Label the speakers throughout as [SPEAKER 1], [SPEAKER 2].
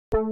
[SPEAKER 1] Hello,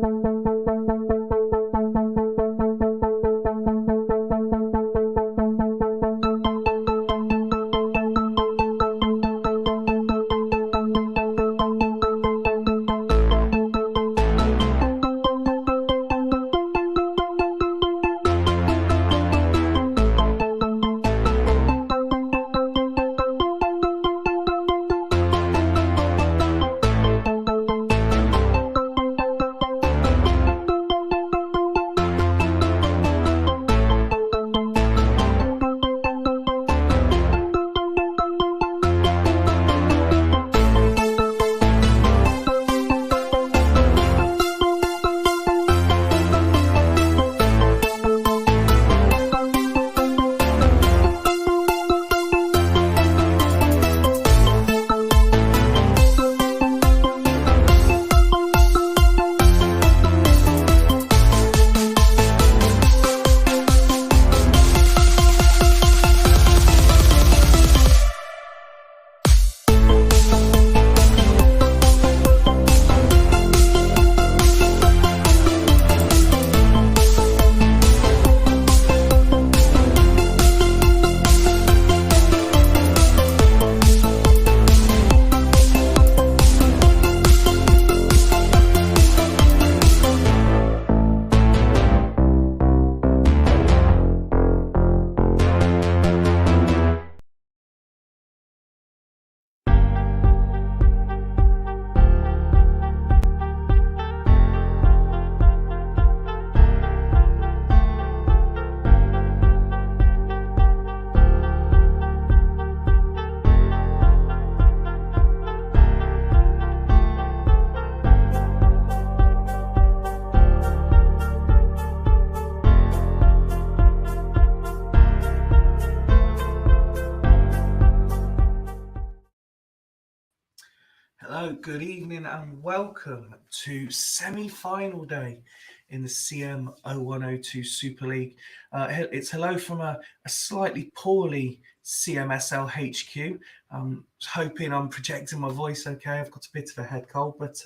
[SPEAKER 1] good evening and welcome to semi-final day in the CM0102 Super League. It's hello from a slightly poorly CMSL HQ. I'm hoping I'm projecting my voice okay. I've got a bit of a head cold, but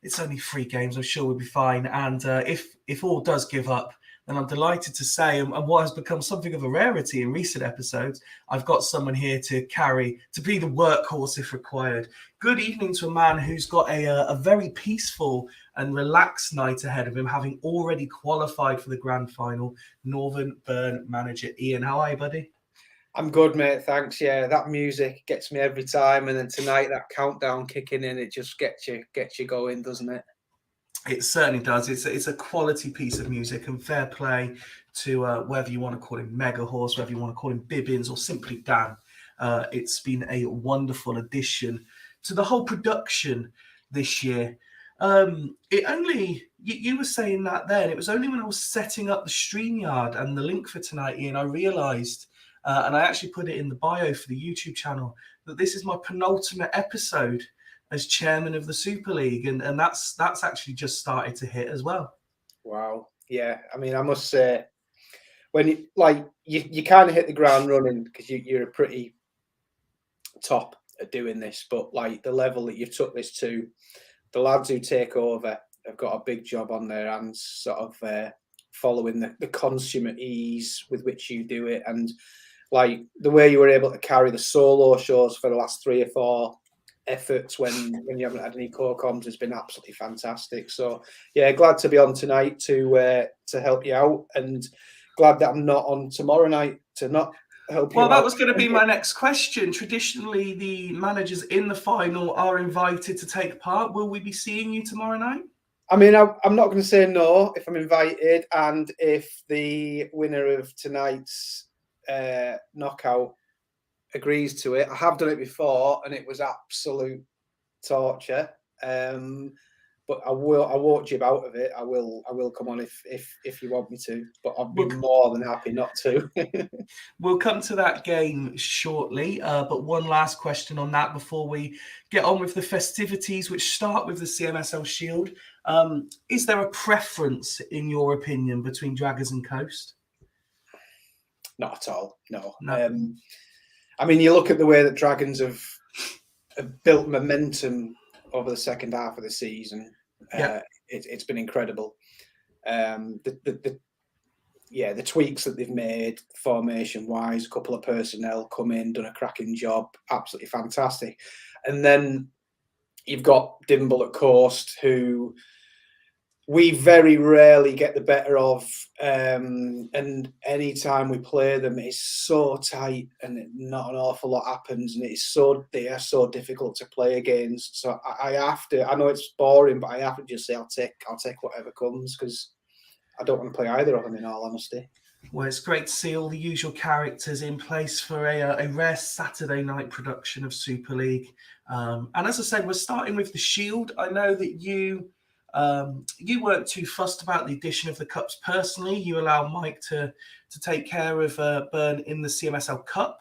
[SPEAKER 1] it's only 3 games. I'm sure we'll be fine. And if all does give up, then I'm delighted to say, and what has become something of a rarity in recent episodes, I've got someone here to be the workhorse if required. Good evening to a man who's got a very peaceful and relaxed night ahead of him, having already qualified for the grand final. Northern Burn manager Ian, how are you, buddy?
[SPEAKER 2] I'm good, mate. Thanks. Yeah, that music gets me every time, and then tonight that countdown kicking in, it just gets you going, doesn't it?
[SPEAKER 1] It certainly does. It's a quality piece of music, and fair play to whether you want to call him Mega Horse, whether you want to call him Bibbins, or simply Dan. It's been a wonderful addition to the whole production this year. You were saying that then, it was only when I was setting up the StreamYard and the link for tonight, Ian, I realised, and I actually put it in the bio for the YouTube channel, that this is my penultimate episode as chairman of the Super League, and that's actually just started to hit as well.
[SPEAKER 2] Wow. Yeah. I mean, I must say, when you kind of hit the ground running because you're a pretty top at doing this, but like the level that you've took this to, the lads who take over have got a big job on their hands, sort of following the consummate ease with which you do it, and like the way you were able to carry the solo shows for the last 3 or 4 efforts when you haven't had any co-coms has been absolutely fantastic. So yeah, glad to be on tonight to help you out, and glad that I'm not on tomorrow night to not help you out.
[SPEAKER 1] Well, that was going to be my next question. Traditionally, the managers in the final are invited to take part. Will we be seeing you tomorrow night?
[SPEAKER 2] I mean, I'm not going to say no if I'm invited, and if the winner of tonight's knockout agrees to it. I have done it before and it was absolute torture. But I won't jib out of it. I will come on if you want me to, but I'll be more than happy not to.
[SPEAKER 1] We'll come to that game shortly, but one last question on that before we get on with the festivities, which start with the CMSL Shield. Is there a preference, in your opinion, between Draggers and Coast?
[SPEAKER 2] Not at all, no. I mean, you look at the way that Dragons have built momentum over the second half of the season. It's been incredible. The tweaks that they've made formation wise, a couple of personnel come in, done a cracking job, absolutely fantastic. And then you've got Dimble at Coast, who we very rarely get the better of, and any time we play them, it's so tight and not an awful lot happens, and they are so difficult to play against. So I have to. I know it's boring, but I have to just say I'll take whatever comes, because I don't want to play either of them, in all honesty.
[SPEAKER 1] Well, it's great to see all the usual characters in place for a rare Saturday night production of Super League. And as I said, we're starting with the Shield. I know that you weren't too fussed about the addition of the cups personally. You allow Mike to take care of Burn in the CMSL Cup.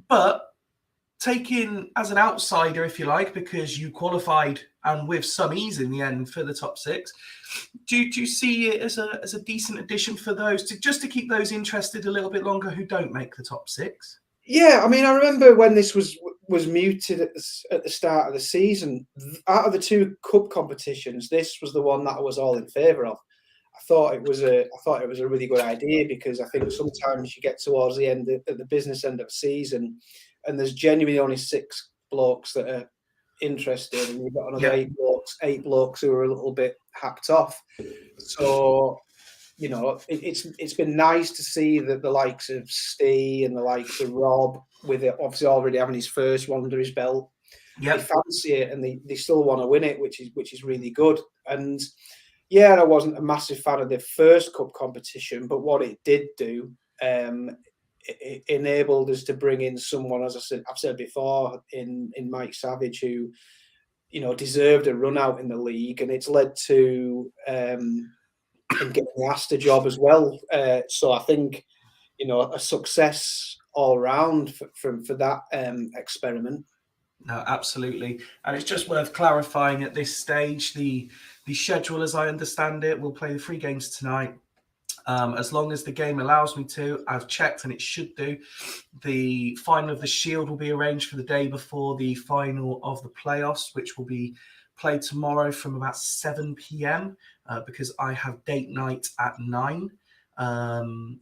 [SPEAKER 1] But taking as an outsider, if you like, because you qualified and with some ease in the end for the top 6, do you see it as a decent addition for those to keep those interested a little bit longer who don't make the top 6?
[SPEAKER 2] Yeah, I mean, I remember when this was muted at the start of the season. Out of the 2 cup competitions, this was the one that I was all in favour of. I thought it was a really good idea, because I think sometimes you get towards the end at the business end of the season, and there's genuinely only 6 blokes that are interested, and you've got another 8 blokes who are a little bit hacked off. So, you know, it's been nice to see that the likes of Steve and the likes of Rob, with it obviously already having his first one under his belt, they fancy it, and they still want to win it, which is really good. And yeah, I wasn't a massive fan of the first cup competition, but what it did do, it enabled us to bring in someone, as I've said before, in Mike Savage, who, you know, deserved a run out in the league, and it's led to him getting the Astor job as well. So I think, you know, a success all round for that experiment.
[SPEAKER 1] No, absolutely. And it's just worth clarifying at this stage, the schedule, as I understand it, we'll play the 3 games tonight. As long as the game allows me to. I've checked, and it should do. The final of the Shield will be arranged for the day before the final of the playoffs, which will be played tomorrow from about 7 p.m. Because I have date night at 9. And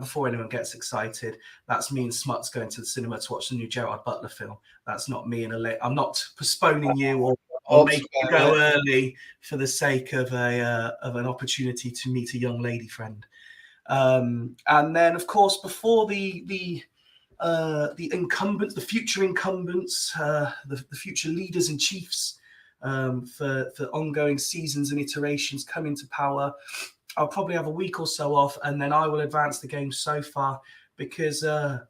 [SPEAKER 1] before anyone gets excited, that's me and Smuts going to the cinema to watch the new Gerard Butler film. That's not me I'm not postponing you or making you go early for the sake of an opportunity to meet a young lady friend. And then, of course, before the incumbents, the future incumbents, the future leaders and chiefs for ongoing seasons and iterations come into power, I'll probably have a week or so off, and then I will advance the game so far, because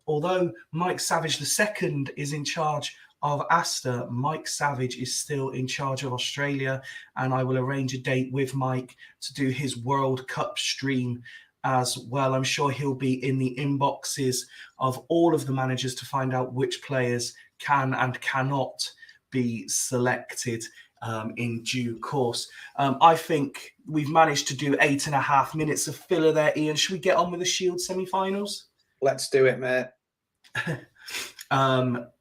[SPEAKER 1] although Mike Savage II is in charge of Astor, Mike Savage is still in charge of Australia, and I will arrange a date with Mike to do his World Cup stream as well. I'm sure he'll be in the inboxes of all of the managers to find out which players can and cannot be selected in due course. I think we've managed to do 8.5 minutes of filler there, Ian. Should we get on with the Shield semi-finals?
[SPEAKER 2] Let's do it, mate.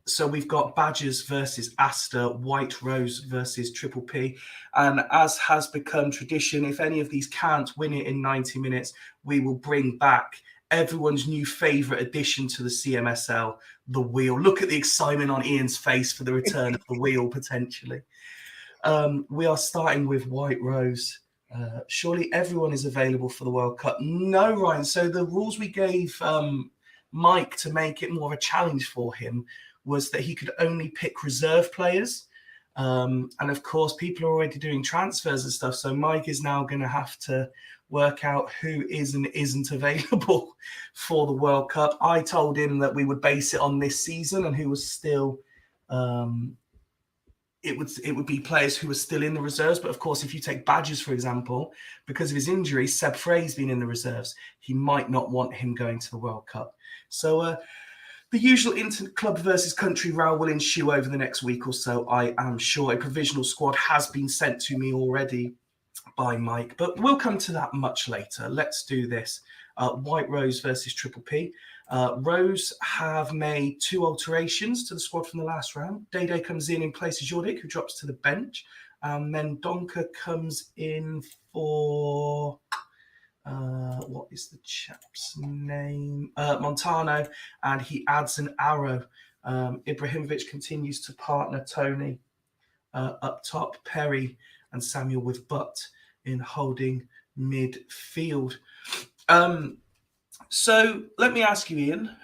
[SPEAKER 1] So we've got Badgers versus Astor, White Rose versus Triple P. And as has become tradition, if any of these can't win it in 90 minutes, we will bring back everyone's new favourite addition to the CMSL, the wheel. Look at the excitement on Ian's face for the return of the wheel, potentially. We are starting with White Rose. Surely everyone is available for the World Cup. No, Ryan. So the rules we gave Mike to make it more of a challenge for him was that he could only pick reserve players. And of course, people are already doing transfers and stuff. So Mike is now going to have to work out who is and isn't available for the World Cup. I told him that we would base it on this season and who was still... It would be players who were still in the reserves. But of course, if you take Badgers, for example, because of his injury, Seb Frey's been in the reserves. He might not want him going to the World Cup. So the usual inter-club versus country row will ensue over the next week or so. I am sure a provisional squad has been sent to me already by Mike, but we'll come to that much later. Let's do this. White Rose versus Triple P. Rose have made 2 alterations to the squad from the last round. Day comes in place of Jordik, who drops to the bench. Then Donker comes in for... what is the chap's name? Montano, and he adds an arrow. Ibrahimovic continues to partner Tony up top, Perry and Samuel with Butt in holding midfield. So let me ask you, Ian.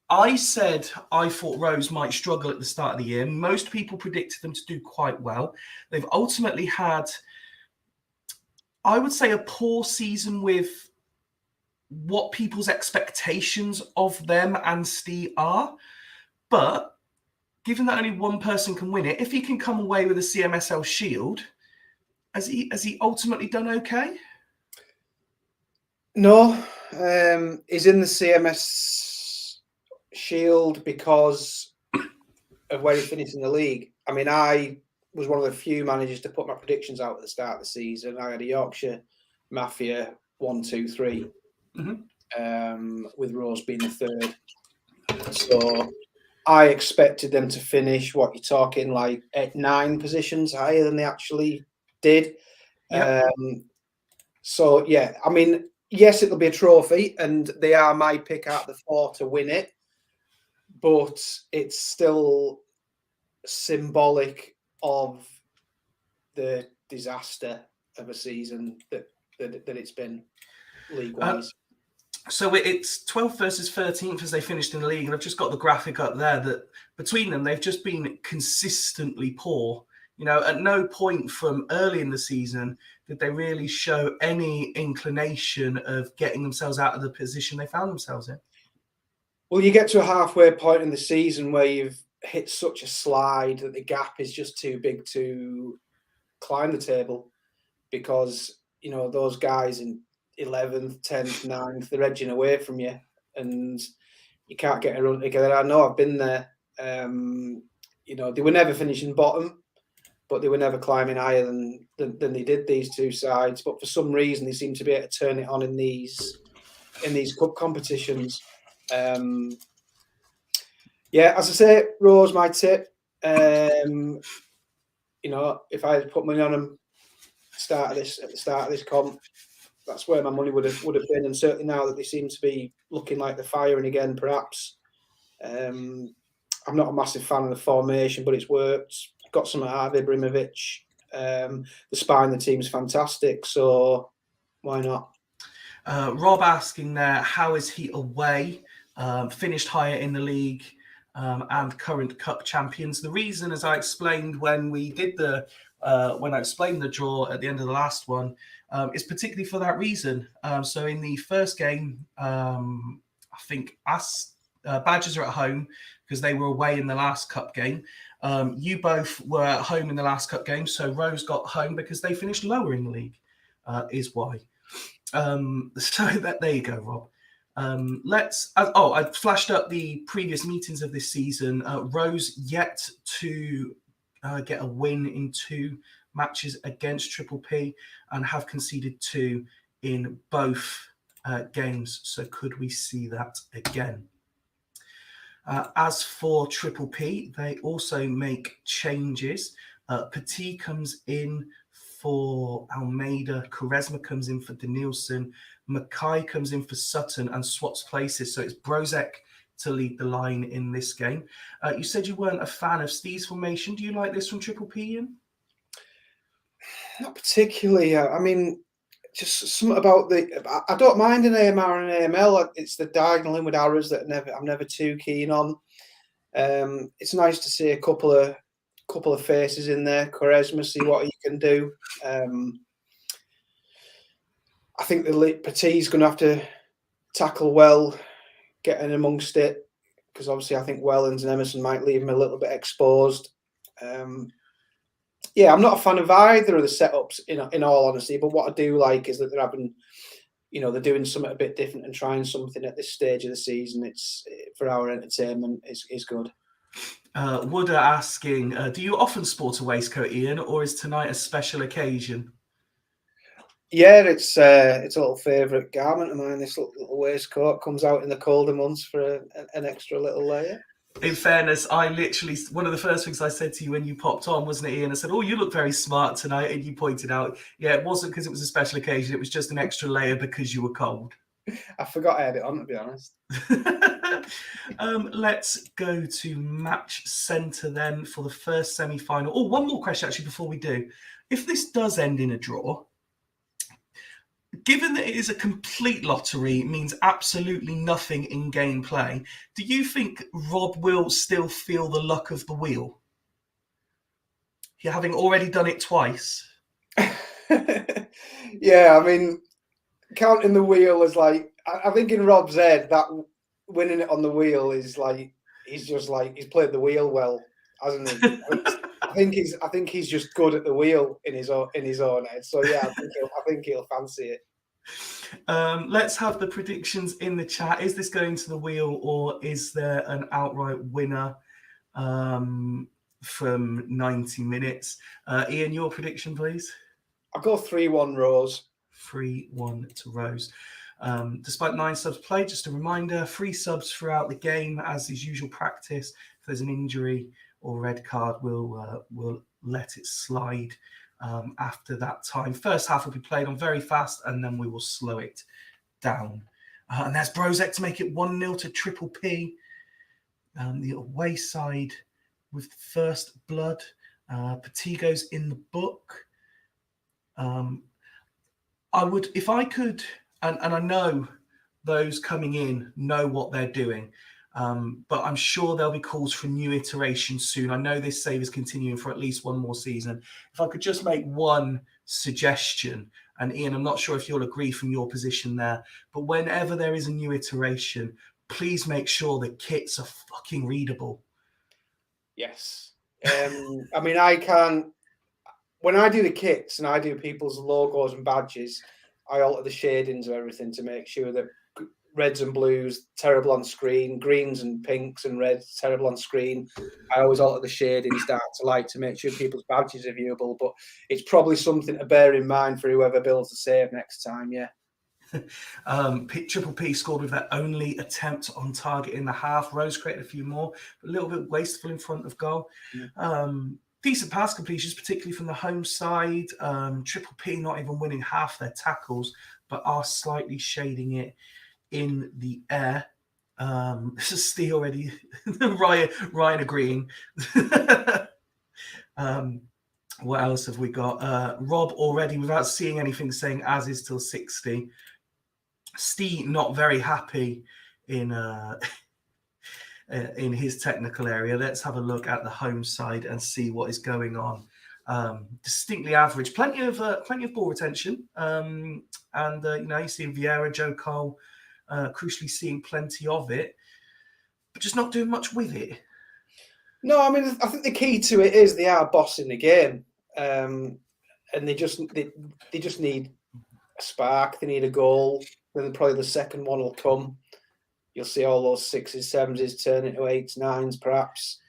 [SPEAKER 1] I said I thought Rose might struggle at the start of the year. Most people predicted them to do quite well. They've ultimately had, I would say, a poor season with what people's expectations of them and Steve are. But given that only one person can win it, if he can come away with a CMSL Shield, has he ultimately done okay?
[SPEAKER 2] No, he's in the CMS Shield because of where he finished in the league. I mean, I was one of the few managers to put my predictions out at the start of the season. I had a Yorkshire Mafia 1, 2, 3, with Rose being the third. So I expected them to finish, what you're talking, like 9 positions higher than they actually did.
[SPEAKER 1] Yep.
[SPEAKER 2] So, yeah, I mean, yes, it'll be a trophy, and they are my pick out of the 4 to win it, but it's still symbolic of the disaster of a season that it's been league-wise.
[SPEAKER 1] So it's 12th versus 13th as they finished in the league, and I've just got the graphic up there that between them, they've just been consistently poor. You know, at no point from early in the season did they really show any inclination of getting themselves out of the position they found themselves in.
[SPEAKER 2] Well, you get to a halfway point in the season where you've hit such a slide that the gap is just too big to climb the table, because, you know, those guys in 11th, 10th, 9th, they're edging away from you, and you can't get a run together. I know, I've been there. You know, they were never finishing bottom, but they were never climbing higher than they did, these two sides. But for some reason, they seem to be able to turn it on in these cup competitions. Yeah, as I say, Rose, my tip. You know, if I had put money on them at the start of this comp, that's where my money would have been. And certainly now that they seem to be looking like they're firing again, perhaps. I'm not a massive fan of the formation, but it's worked. Got some out of Ibrahimovic. The spine of the team's fantastic, so why not?
[SPEAKER 1] Rob asking there, how is he away? Finished higher in the league and current cup champions. The reason, as I explained when we did when I explained the draw at the end of the last one, is particularly for that reason. So in the first game, I think Badgers are at home because they were away in the last cup game. You both were at home in the last cup game, so Rose got home because they finished lower in the league, is why. So there you go, Rob. I flashed up the previous meetings of this season. Rose yet to get a win in 2 matches against Triple P and have conceded 2 in both games. So could we see that again? As for Triple P, they also make changes. Petit comes in for Almeida, Quaresma comes in for Danielson, Mackay comes in for Sutton and swaps places. So it's Brozek to lead the line in this game. You said you weren't a fan of Steve's formation. Do you like this from Triple P, Ian?
[SPEAKER 2] Not particularly. I mean, just something about I don't mind an AMR and AML. It's the diagonal in with arrows that I'm never too keen on. It's nice to see a couple of faces in there. Quaresma, see what he can do. I think the Petit's going to have to tackle well, getting amongst it, because obviously I think Wellens and Emerson might leave him a little bit exposed. Yeah, I'm not a fan of either of the setups, in all honesty. But what I do like is that they're having, you know, they're doing something a bit different and trying something at this stage of the season. It's for our entertainment. Is good.
[SPEAKER 1] Wooder asking, do you often sport a waistcoat, Ian, or is tonight a special occasion?
[SPEAKER 2] Yeah, it's a little favourite garment of mine. This little waistcoat comes out in the colder months for an extra little layer.
[SPEAKER 1] In fairness, I literally, one of the first things I said to you when you popped on, wasn't it, Ian? I said, "Oh, you look very smart tonight." And you pointed out, yeah, it wasn't because it was a special occasion. It was just an extra layer because you were cold.
[SPEAKER 2] I forgot I had it on, to be honest.
[SPEAKER 1] Let's go to match centre then for the first semi-final. Oh, one more question actually before we do. If this does end in a draw, given that it is a complete lottery, means absolutely nothing in gameplay, do you think Rob will still feel the luck of the wheel? Having already done it twice.
[SPEAKER 2] Yeah, I mean, counting the wheel is like, I think in Rob's head, that winning it on the wheel is like, he's played the wheel well, hasn't he? I think he's just good at the wheel in his own head. So yeah, I think he'll fancy it.
[SPEAKER 1] Let's have the predictions in the chat. Is this going to the wheel, or is there an outright winner from 90 minutes? Ian, your prediction, please.
[SPEAKER 2] I'll go 3-1 Rose.
[SPEAKER 1] 3-1 to Rose. Despite 9 subs played, just a reminder, 3 subs throughout the game, as is usual practice. If there's an injury or red card, we'll let it slide after that time. First half will be played on very fast, and then we will slow it down. And there's Brozek to make it 1-0 to Triple P. The away side with first blood. Patigo's in the book. I would, if I could, and I know those coming in know what they're doing, but I'm sure there'll be calls for new iterations soon. I know this save is continuing for at least one more season. If I could just make one suggestion, and Ian, I'm not sure if you'll agree from your position there, but whenever there is a new iteration, please make sure the kits are fucking readable.
[SPEAKER 2] Yes. I mean, I can't. When I do the kits and I do people's logos and badges, I alter the shadings of everything to make sure that reds and blues, terrible on screen, greens and pinks and reds, terrible on screen. I always alter the shadings dark to light to make sure people's badges are viewable, but it's probably something to bear in mind for whoever builds the save next time, yeah.
[SPEAKER 1] Triple P scored with their only attempt on target in the half. Rose created a few more, but a little bit wasteful in front of goal. Yeah. Decent pass completions, particularly from the home side. Triple P not even winning half their tackles, but are slightly shading it in the air. This is Steve already. Ryan agreeing. What else have we got? Rob already, without seeing anything, saying as is till 60. Steve not very happy in his technical area. Let's have a look at the home side and see what is going on. Distinctly average, plenty of ball retention, and you see Vieira, Joe Cole, crucially seeing plenty of it, but just not doing much with it.
[SPEAKER 2] No, I mean, I think the key to it is they are bossing the game, and they just need a spark. They need a goal. Then probably the second one will come. You'll see all those 6s, 7s turn into 8s, 9s, perhaps.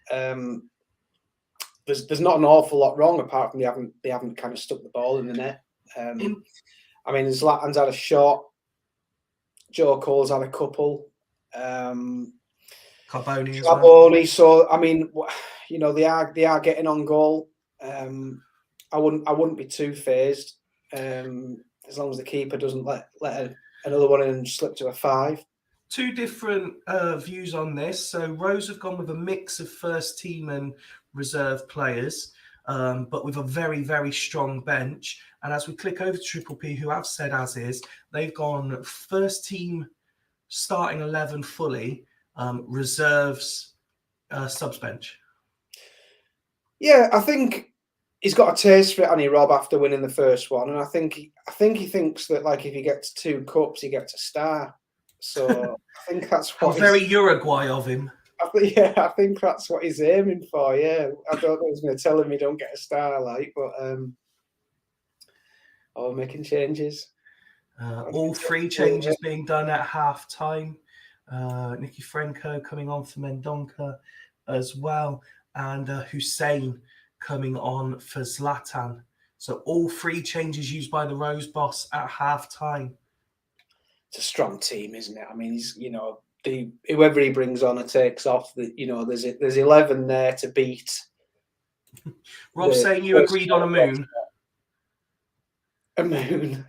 [SPEAKER 2] There's not an awful lot wrong apart from they haven't kind of stuck the ball in the net. I mean, Zlatan's had a shot. Joe Cole's had a couple.
[SPEAKER 1] Carboni.
[SPEAKER 2] So I mean, they are getting on goal. I wouldn't be too phased as long as the keeper doesn't let another one in and slip to a 5.
[SPEAKER 1] Two different views on this. So Rose have gone with a mix of first team and reserve players, but with a very, very strong bench. And as we click over to Triple P, who have said as is, they've gone first team starting 11 fully, reserves subs bench.
[SPEAKER 2] Yeah, I think he's got a taste for it, hasn't he, Rob, after winning the first one. And I think he thinks that, like, if he gets 2 cups, he gets a star. So I think that's what
[SPEAKER 1] very Uruguay of him.
[SPEAKER 2] I think that's what he's aiming for. Yeah, I don't know who's going to tell him he don't get a star, like, but making changes.
[SPEAKER 1] All 3 changes being done at half time. Nicky Franco coming on for Mendonca as well, and Hussein coming on for Zlatan. So all 3 changes used by the Rose Boss at half-time.
[SPEAKER 2] It's a strong team, isn't it? I mean, he's, whoever he brings on and takes off, there's 11 there to beat.
[SPEAKER 1] Rob's saying you agreed on a moon.
[SPEAKER 2] A moon.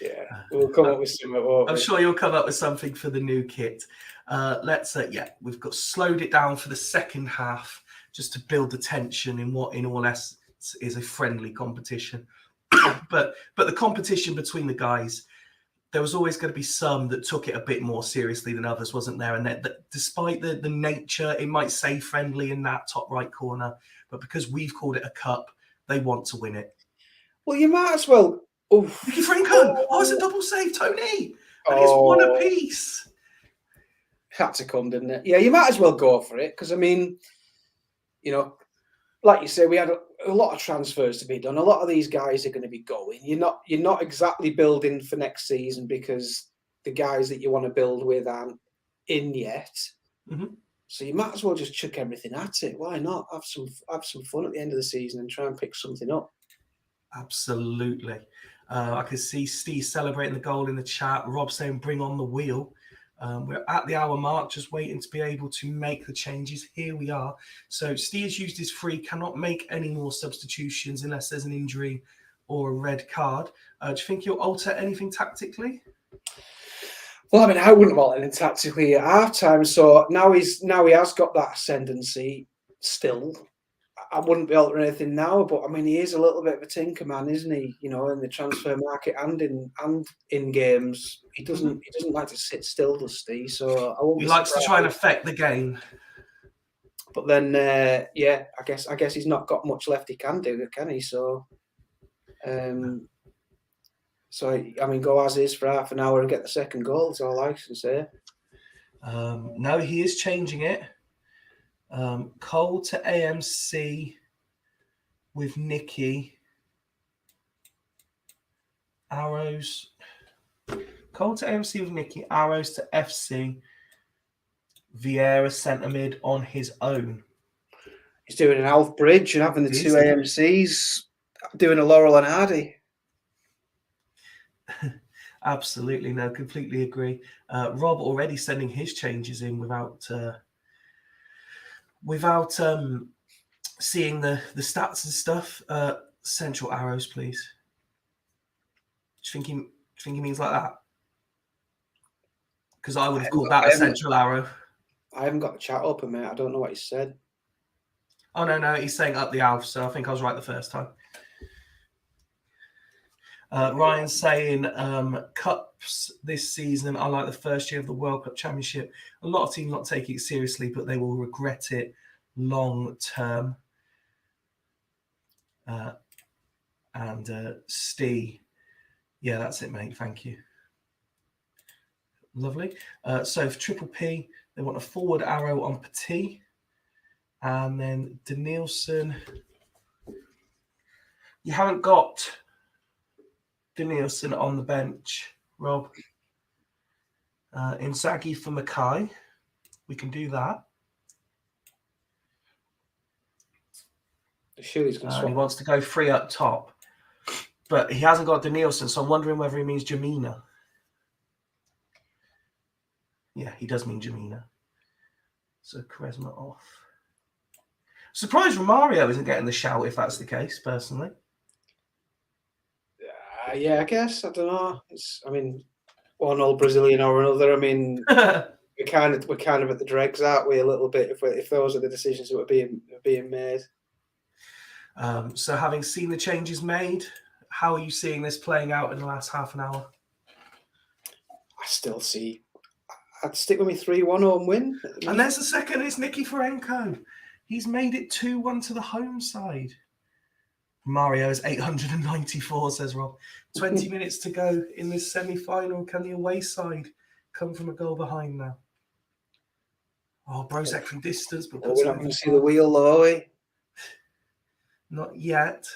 [SPEAKER 2] Yeah, we'll come up with something, won't we?
[SPEAKER 1] I'm sure you'll come up with something for the new kit. We've got slowed it down for the second half just to build the tension in what, in all essence, is a friendly competition. but the competition between the guys, there was always going to be some that took it a bit more seriously than others, wasn't there? And that despite the nature, it might say friendly in that top right corner, but because we've called it a cup, they want to win it.
[SPEAKER 2] Well, you might as well.
[SPEAKER 1] Nicky Franco! Oh, it's a double save, Tony! And it's 1 apiece.
[SPEAKER 2] Had to come, didn't it? Yeah, you might as well go for it, because, I mean, like you say, we had a lot of transfers to be done. A lot of these guys are going to be going. You're not exactly building for next season because the guys that you want to build with aren't in yet.
[SPEAKER 1] Mm-hmm.
[SPEAKER 2] So you might as well just chuck everything at it. Why not have some fun at the end of the season and try and pick something up?
[SPEAKER 1] Absolutely. I can see Steve celebrating the goal in the chat. Rob saying, bring on the wheel. We're at the hour mark, just waiting to be able to make the changes. Here we are. So Steve's used his free, cannot make any more substitutions unless there's an injury or a red card. Do you think he'll alter anything tactically?
[SPEAKER 2] Well, I mean, I wouldn't have altered anything tactically at half-time. So now he has got that ascendancy still. I wouldn't be altering anything now, but I mean, he is a little bit of a tinker man, isn't he? In the transfer market and in games, he doesn't like to sit still, does he? So
[SPEAKER 1] he likes to try and affect the game.
[SPEAKER 2] But then, I guess he's not got much left he can do, can he? So, I mean, go as is for half an hour and get the second goal. That's all I can say.
[SPEAKER 1] No, he is changing it. Cole to AMC with Nicky. Arrows. Cole to AMC with Nicky. Arrows to FC. Vieira centre mid on his own.
[SPEAKER 2] He's doing an Alf Bridge and having the 2 AMCs. Doing a Laurel and Hardy.
[SPEAKER 1] Absolutely, no, completely agree. Rob already sending his changes in without seeing the stats and stuff. Central arrows, please. Do you think he means like that? Because I would have called that a central arrow.
[SPEAKER 2] I haven't got the chat open, mate. I don't know what he said.
[SPEAKER 1] Oh, no, he's saying up the Alf, so I think I was right the first time. Ryan's saying cups this season are like the first year of the World Cup Championship. A lot of teams not taking it seriously, but they will regret it long term. And Steve, yeah, that's it, mate. Thank you. Lovely. So for Triple P, they want a forward arrow on Petit. And then Danielson. You haven't got Danielson on the bench, Rob. Inzaghi for Mackay. We can do that.
[SPEAKER 2] Sure, he's going to swap.
[SPEAKER 1] He wants to go 3 up top. But he hasn't got Danielson, so I'm wondering whether he means Jamina. Yeah, he does mean Jamina. So Quaresma off. Surprised Romario isn't getting the shout if that's the case, personally.
[SPEAKER 2] Yeah, I guess. I don't know. I mean, one old Brazilian or another. I mean, we're kind of at the dregs, aren't we? A little bit if those are the decisions that were being made.
[SPEAKER 1] So, having seen the changes made, how are you seeing this playing out in the last half an hour?
[SPEAKER 2] I still see. I'd stick with me 3-1 home win.
[SPEAKER 1] And there's the second. It's Nicky Franco. He's made it 2-1 to the home side. Mario is 894, says Rob. 20 minutes to go in this semi-final. Can the away side come from a goal behind now? Oh, Brozak from distance. But
[SPEAKER 2] we're not going to see the wheel, though, are we?
[SPEAKER 1] Not yet.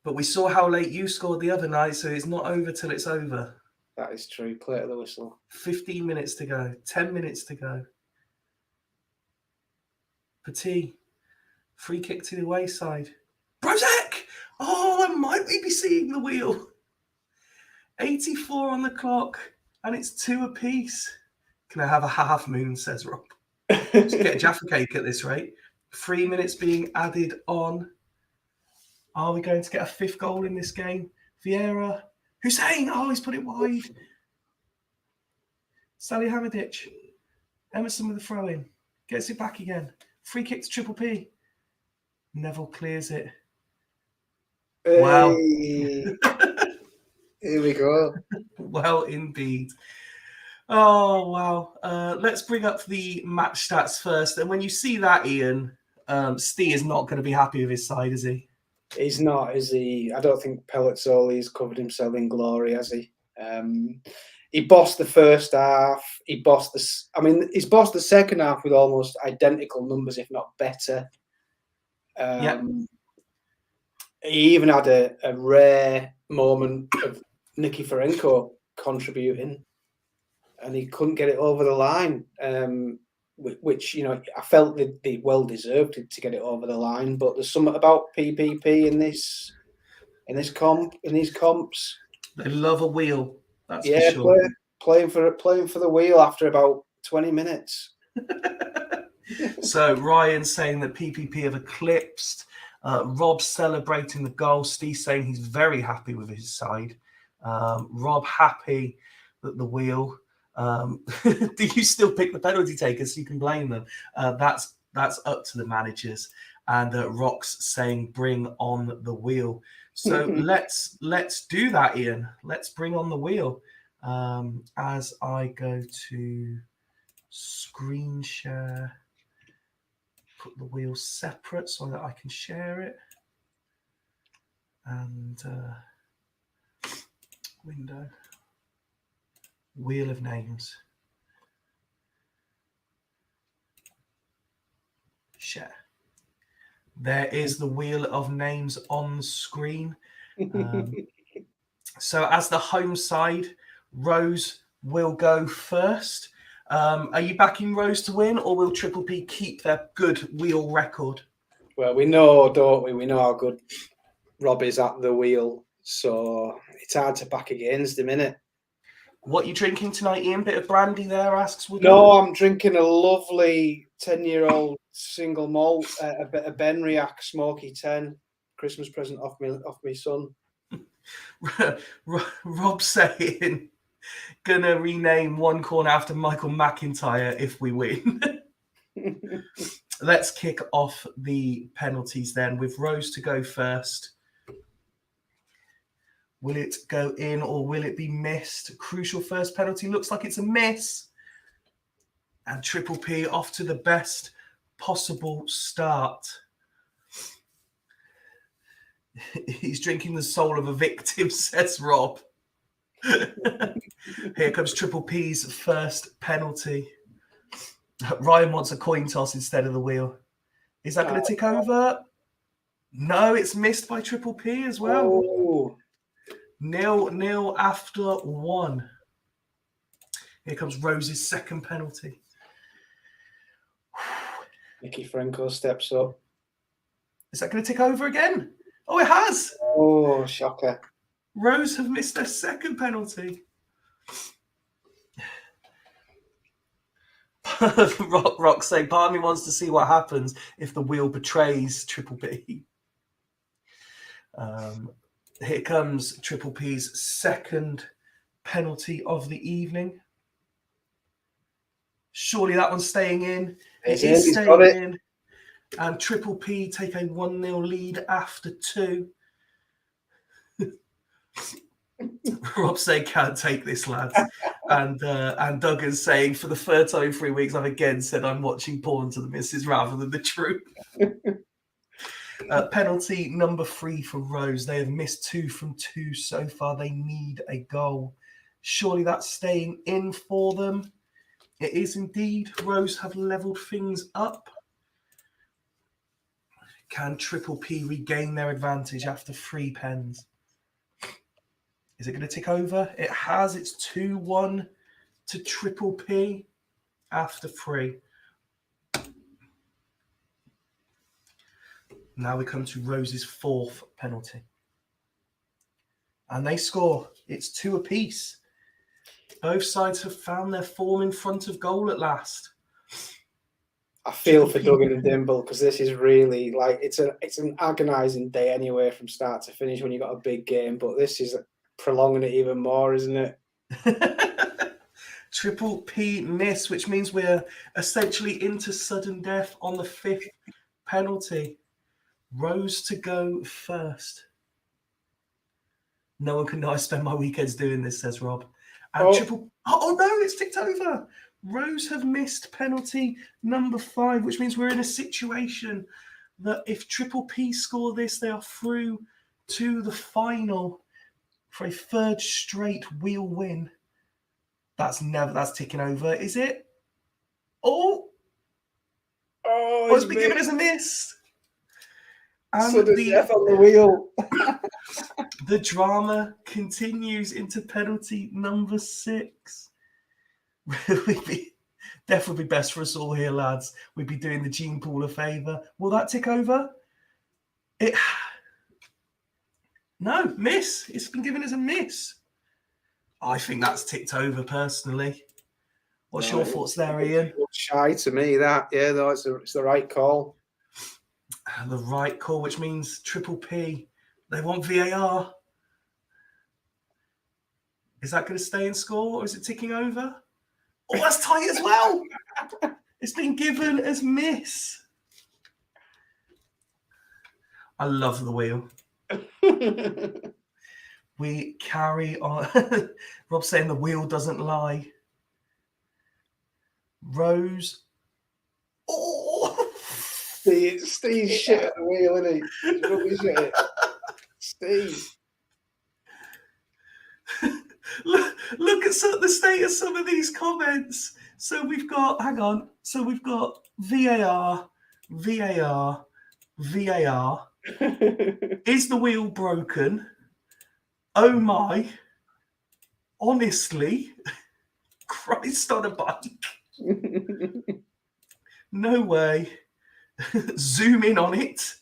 [SPEAKER 1] But we saw how late you scored the other night, so it's not over till it's over.
[SPEAKER 2] That is true. Play to the whistle.
[SPEAKER 1] 15 minutes to go. 10 minutes to go. Petit Free kick to the away side. Brozek! Oh, I might be seeing the wheel. 84 on the clock, and it's 2 apiece. Can I have a half moon, says Rob. Just get a Jaffa cake at this rate. 3 minutes being added on. Are we going to get a 5th goal in this game? Vieira. Hussein! Oh, he's put it wide. Salihamidzic. Emerson with the throw in. Gets it back again. Free kick to Triple P. Neville clears it.
[SPEAKER 2] Hey.
[SPEAKER 1] Wow.
[SPEAKER 2] Here we go.
[SPEAKER 1] Well, indeed. Oh, wow. Let's bring up the match stats first. And when you see that, Ian, Stee is not going to be happy with his side, is he?
[SPEAKER 2] He's not, is he? I don't think Pellizzoli's covered himself in glory, has he? He bossed the first half. He's bossed the second half with almost identical numbers, if not better. He even had a rare moment of Nikiforenko contributing, and he couldn't get it over the line, which, you know, I felt they well deserved to get it over the line. But there's something about PPP in these comps.
[SPEAKER 1] They love a wheel. That's for sure.
[SPEAKER 2] Playing for the wheel after about 20 minutes.
[SPEAKER 1] So Ryan saying that PPP have eclipsed. Rob celebrating the goal. Steve saying he's very happy with his side. Rob happy that the wheel. Do you still pick the penalty takers? So you can blame them. That's up to the managers. And Rox saying bring on the wheel. So let's do that, Ian. Let's bring on the wheel. As I go to screen share, put the wheel separate so that I can share it. And window, wheel of names, share. There is the wheel of names on the screen. So as the home side, Rose will go first. Are you backing Rose to win, or will Triple P keep their good wheel record?
[SPEAKER 2] Well, we know, don't we? We know how good Rob is at the wheel, so it's hard to back against him, innit?
[SPEAKER 1] What are you drinking tonight, Ian? Bit of brandy there, asks Woody.
[SPEAKER 2] No, I'm drinking a lovely 10-year-old single malt, a bit of Benriach Smoky 10, Christmas present off my son.
[SPEAKER 1] Rob saying, gonna rename one corner after Michael McIntyre if we win. Let's kick off the penalties then with Rose to go first. Will it go in or will it be missed? Crucial first penalty. Looks like it's a miss. And Triple P off to the best possible start. He's drinking the soul of a victim, says Rob. Here comes Triple P's first penalty. Ryan wants a coin toss instead of the wheel. Is that going to tick over? No, it's missed by Triple P as well.
[SPEAKER 2] Oh.
[SPEAKER 1] 0-0 after 1. Here comes Rose's second penalty.
[SPEAKER 2] Nikiforenko steps up.
[SPEAKER 1] Is that going to tick over again? Oh, it has.
[SPEAKER 2] Oh, shocker.
[SPEAKER 1] Rose have missed their second penalty. Rock saying, part of me wants to see what happens if the wheel betrays Triple P. Here comes Triple P's second penalty of the evening. Surely that one's staying in. It is staying in. And Triple P take a 1-0 lead after 2. Rob saying, can't take this, lads. And Duggan's saying, for the third time in 3 weeks, I've again said I'm watching porn to the missus rather than the truth. Penalty number 3 for Rose. They have missed 2 from 2 so far. They need a goal. Surely that's staying in for them. It is indeed. Rose have levelled things up. Can Triple P regain their advantage after 3 pens? Is it going to tick over? It has. It's 2-1 to Triple P after 3. Now we come to Rose's fourth penalty. And they score. It's 2 apiece. Both sides have found their form in front of goal at last.
[SPEAKER 2] I feel for Duggan and Dimble because this is really like it's an agonising day anyway from start to finish when you've got a big game, but this is prolonging it even more, isn't it?
[SPEAKER 1] Triple P miss, which means we're essentially into sudden death on the 5th penalty. Rose to go first. No one can know I spend my weekends doing this, says Rob. And oh no, it's ticked over. Rose have missed penalty number 5, which means we're in a situation that if Triple P score this, they are through to the final for a 3rd straight wheel win. That's ticking over, is it? It's been given as a miss. And
[SPEAKER 2] so the death on the wheel.
[SPEAKER 1] The drama continues into penalty number 6. Death would be best for us all here, lads. We'd be doing the gene pool a favour. Will that tick over? No, miss. It's been given as a miss. I think that's ticked over personally. What's your thoughts there, Ian?
[SPEAKER 2] Shy to me, that. Yeah, no, it's the right call.
[SPEAKER 1] The right call, which means Triple P. They want VAR. Is that going to stay in score or is it ticking over? Oh, that's tight as well. It's been given as miss. I love the wheel. We carry on. Rob's saying the wheel doesn't lie. Rose. Oh!
[SPEAKER 2] Steve's shit at the wheel, isn't he? He's rubbish at it. Steve.
[SPEAKER 1] Look at the state of some of these comments. So we've got, hang on. So we've got VAR. Is the wheel broken? Oh my. Honestly. Christ on a bike. No way. Zoom in on it.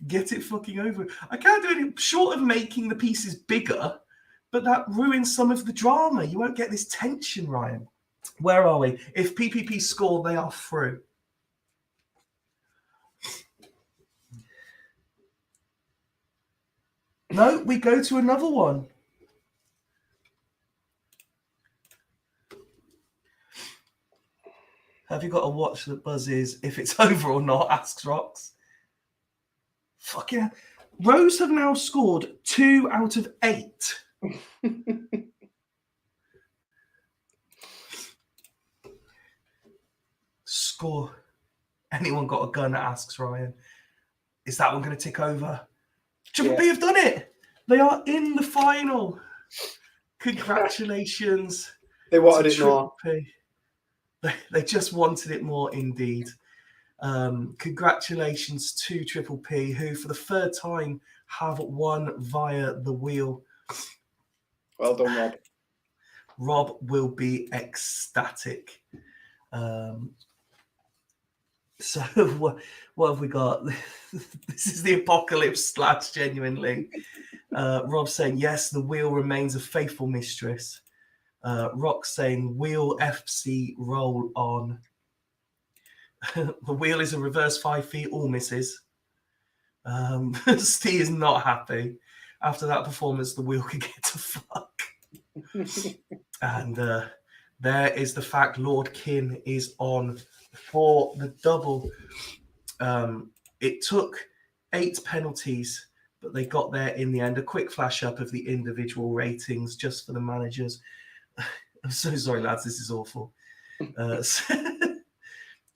[SPEAKER 1] Get it fucking over. I can't do anything short of making the pieces bigger, but that ruins some of the drama. You won't get this tension, Ryan. Where are we? If PPP score, they are through. No, we go to another one. Have you got a watch that buzzes if it's over or not? Asks Rox. Fuck yeah. Rose have now scored 2 out of 8. Score. Anyone got a gun? Asks Ryan. Is that one going to tick over? Triple P have done it. They are in the final. Congratulations.
[SPEAKER 2] They wanted it more.
[SPEAKER 1] P. They just wanted it more indeed. Congratulations to Triple P, who for the 3rd time have won via the wheel.
[SPEAKER 2] Well done, Rob.
[SPEAKER 1] Rob will be ecstatic. So what have we got? This is the apocalypse, lads, genuinely. Rob saying, yes, the wheel remains a faithful mistress. Rock saying, wheel FC roll on. The wheel is a reverse Fyfie, all misses. Steve is not happy. After that performance, the wheel could get to fuck. And there is the fact Lord Kin is on for the double. It took 8 penalties, but they got there in the end. A quick flash up of the individual ratings just for the managers. I'm so sorry, lads. This is awful.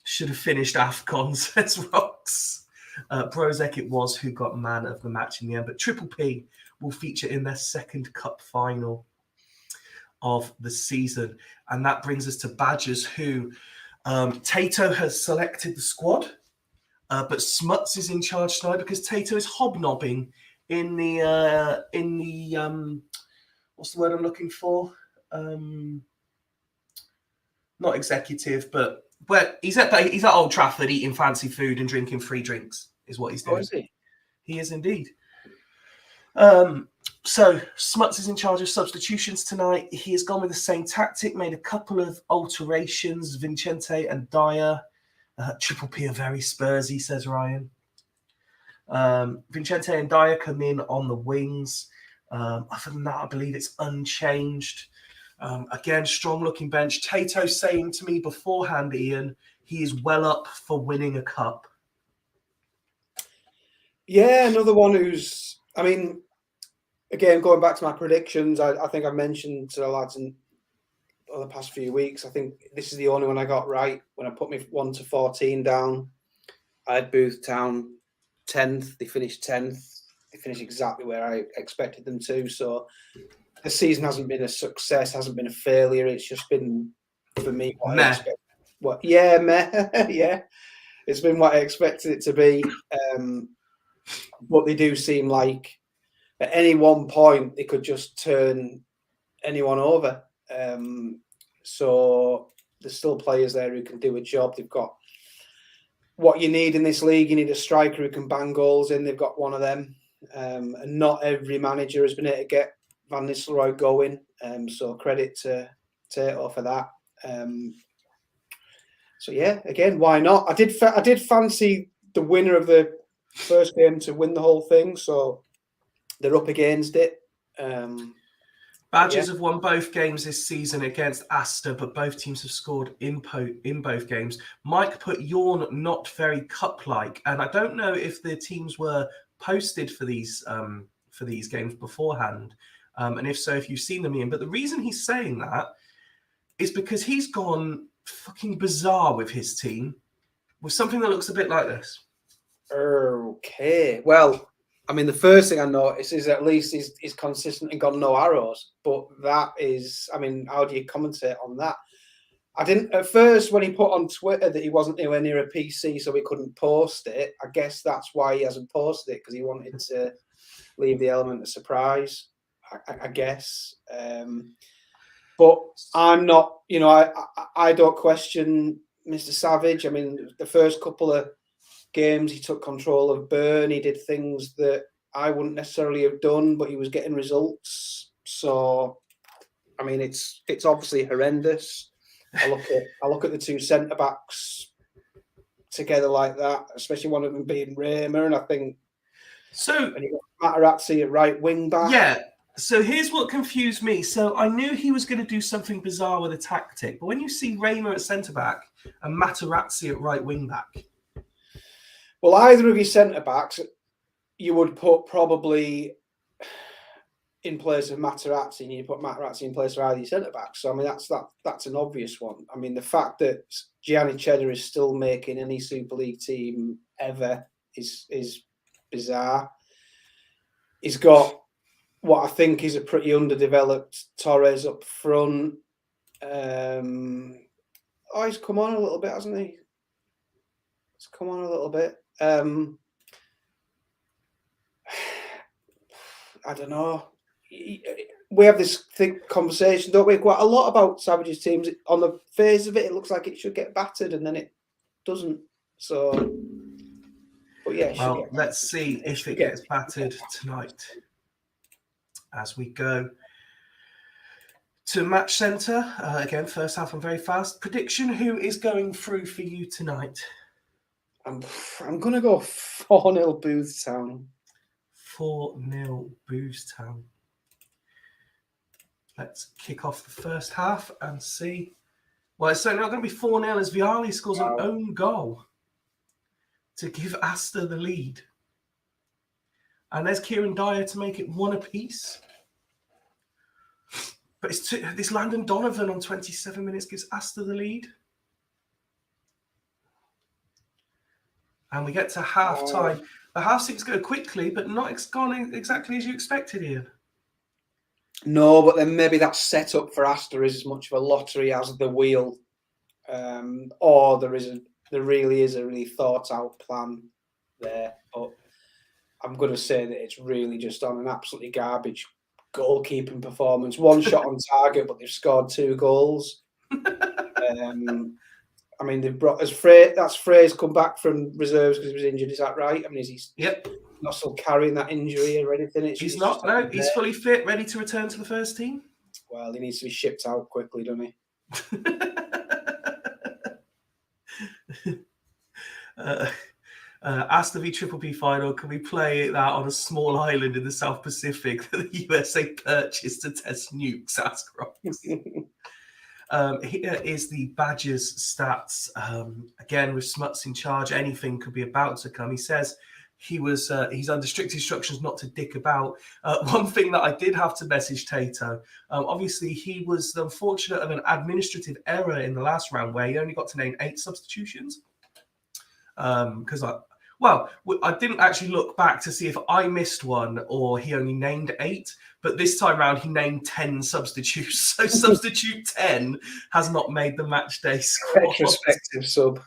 [SPEAKER 1] Should have finished AFCON, says Rox. Brozek it was who got man of the match in the end. But Triple P will feature in their 2nd cup final of the season. And that brings us to Badgers, who Tato has selected the squad. But Smuts is in charge tonight because Tato is hobnobbing in the what's the word I'm looking for? Not executive, but he's at Old Trafford eating fancy food and drinking free drinks is what he's
[SPEAKER 2] Oh,
[SPEAKER 1] doing.
[SPEAKER 2] is he?
[SPEAKER 1] He is indeed. So Smuts is in charge of substitutions tonight. He has gone with the same tactic, made a couple of alterations. Vincente and Dyer. Triple P are very Spursy, says Ryan. Vincente and Dyer come in on the wings. Other than that, I believe it's unchanged. Again, strong-looking bench. Tato saying to me beforehand, Ian, he is well up for winning a cup.
[SPEAKER 2] Yeah, another one who's, I mean, again, going back to my predictions, I think I mentioned to the lads in the past few weeks, I think this is the only one I got right. When I put me 1 to 14 down, I had Booth Town 10th. They finished 10th. They finished exactly where I expected them to. So the season hasn't been a success, hasn't been a failure. It's just been, for me, what I expected. Yeah. It's been what I expected it to be. But they do seem like at any one point they could just turn anyone over. So there's still players there who can do a job. They've got what you need in this league. You need a striker who can bang goals in. They've got one of them. And not every manager has been able to get Van Nistelrooy going. So credit to Tato for that. So yeah, again, why not? I did fancy the winner of the first game to win the whole thing. So they're up against it.
[SPEAKER 1] Badgers have won both games this season against Astor, but both teams have scored in both games. Mike put Yawn not very cup-like, and I don't know if the teams were posted for these games beforehand, and if so, if you've seen them, Ian. But the reason he's saying that is because he's gone fucking bizarre with his team, with something that looks a bit like this.
[SPEAKER 2] Okay, well, I mean, the first thing I noticed is at least he's consistent and got no arrows. But that is, I mean, how do you commentate on that? I didn't, at first, when he put on Twitter that he wasn't anywhere near a PC, so he couldn't post it. I guess that's why he hasn't posted it, because he wanted to leave the element of surprise, I guess. But I'm not, I don't question Mr. Savage. I mean, the first couple of games he took control of Burn. He did things that I wouldn't necessarily have done, but he was getting results. So, I mean, it's obviously horrendous. I look at the two centre backs together like that, especially one of them being Raymer, and I think
[SPEAKER 1] so.
[SPEAKER 2] And you got Materazzi at right wing back.
[SPEAKER 1] Yeah. So here's what confused me. So I knew he was going to do something bizarre with a tactic, but when you see Raymer at centre back and Materazzi at right wing back.
[SPEAKER 2] Well, either of your centre backs, you would put probably in place of Materazzi, and you put Materazzi in place of either your centre backs. So I mean, that's an obvious one. I mean, the fact that Gianni Cheddar is still making any Super League team ever is bizarre. He's got what I think is a pretty underdeveloped Torres up front. He's come on a little bit, hasn't he? He's come on a little bit. I don't know. We have this conversation, don't we? Quite a lot about Savage's teams. On the face of it, it looks like it should get battered, and then it doesn't. So, but yeah.
[SPEAKER 1] Well, let's see if it gets battered tonight. As we go to match centre again, first half and very fast. Prediction: who is going through for you tonight?
[SPEAKER 2] I'm going to go 4-0 Booth Town.
[SPEAKER 1] 4-0 Booth Town. Let's kick off the first half and see. Well, it's certainly not going to be 4-0 as Vialli scores an own goal to give Astor the lead. And there's Kieran Dyer to make it 1 apiece. But it's this Landon Donovan on 27 minutes gives Astor the lead. And we get to half time. The half seems to go quickly, but not gone exactly as you expected, Ian.
[SPEAKER 2] No, but then maybe that setup for Astor is as much of a lottery as the wheel. Or there really is a really thought out plan there. But I'm going to say that it's really just on an absolutely garbage goalkeeping performance. 1 shot on target, but they've scored 2 goals. I mean, they've brought as Frey. That's Frey's come back from reserves because he was injured. Is that right? I mean, is he?
[SPEAKER 1] Yep.
[SPEAKER 2] Not still carrying that injury or anything?
[SPEAKER 1] He's not. No, he's fully fit, ready to return to the first team.
[SPEAKER 2] Well, he needs to be shipped out quickly, doesn't he?
[SPEAKER 1] Asked the Triple P final, can we play that on a small island in the South Pacific that the USA purchased to test nukes? Ask Rocks. Here is the Badgers stats. Again, with Smuts in charge, anything could be about to come. He says he's under strict instructions not to dick about. One thing that I did have to message Tato, obviously he was unfortunate of an administrative error in the last round where he only got to name 8 substitutions. Because I didn't actually look back to see if I missed one or he only named 8. But this time round, he named 10 substitutes. So substitute 10 has not made the match day squad.
[SPEAKER 2] Retrospective sub.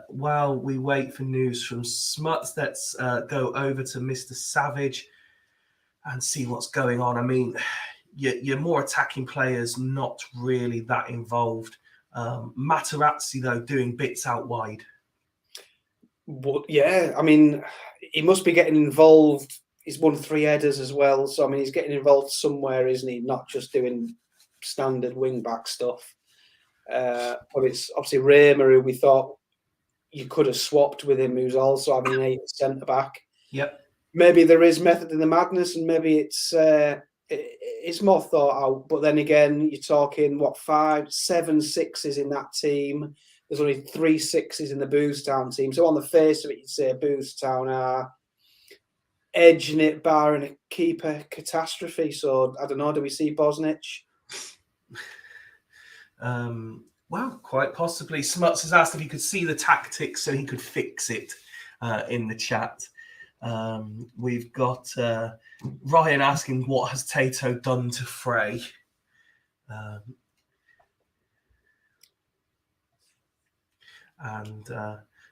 [SPEAKER 1] While we wait for news from Smuts, let's go over to Mr. Savage and see what's going on. I mean, you're more attacking players, not really that involved. Materazzi, though, doing bits out wide.
[SPEAKER 2] But yeah, I mean, he must be getting involved. He's won 3 headers as well. So, I mean, he's getting involved somewhere, isn't he? Not just doing standard wing-back stuff. But it's obviously Raymer, who we thought you could have swapped with him, who's also having an 8 centre-back.
[SPEAKER 1] Yep.
[SPEAKER 2] Maybe there is method in the madness, and maybe it's more thought out. But then again, you're talking, 5, 7 6s in that team. There's only 3 6s in the Boothstown team. So on the face of it, you'd say Boothstown are edging it, barring a keeper catastrophe. So I don't know, do we see Bosnich?
[SPEAKER 1] Well, quite possibly. Smuts has asked if he could see the tactics so he could fix it in the chat. We've got Ryan asking, what has Tato done to Frey? And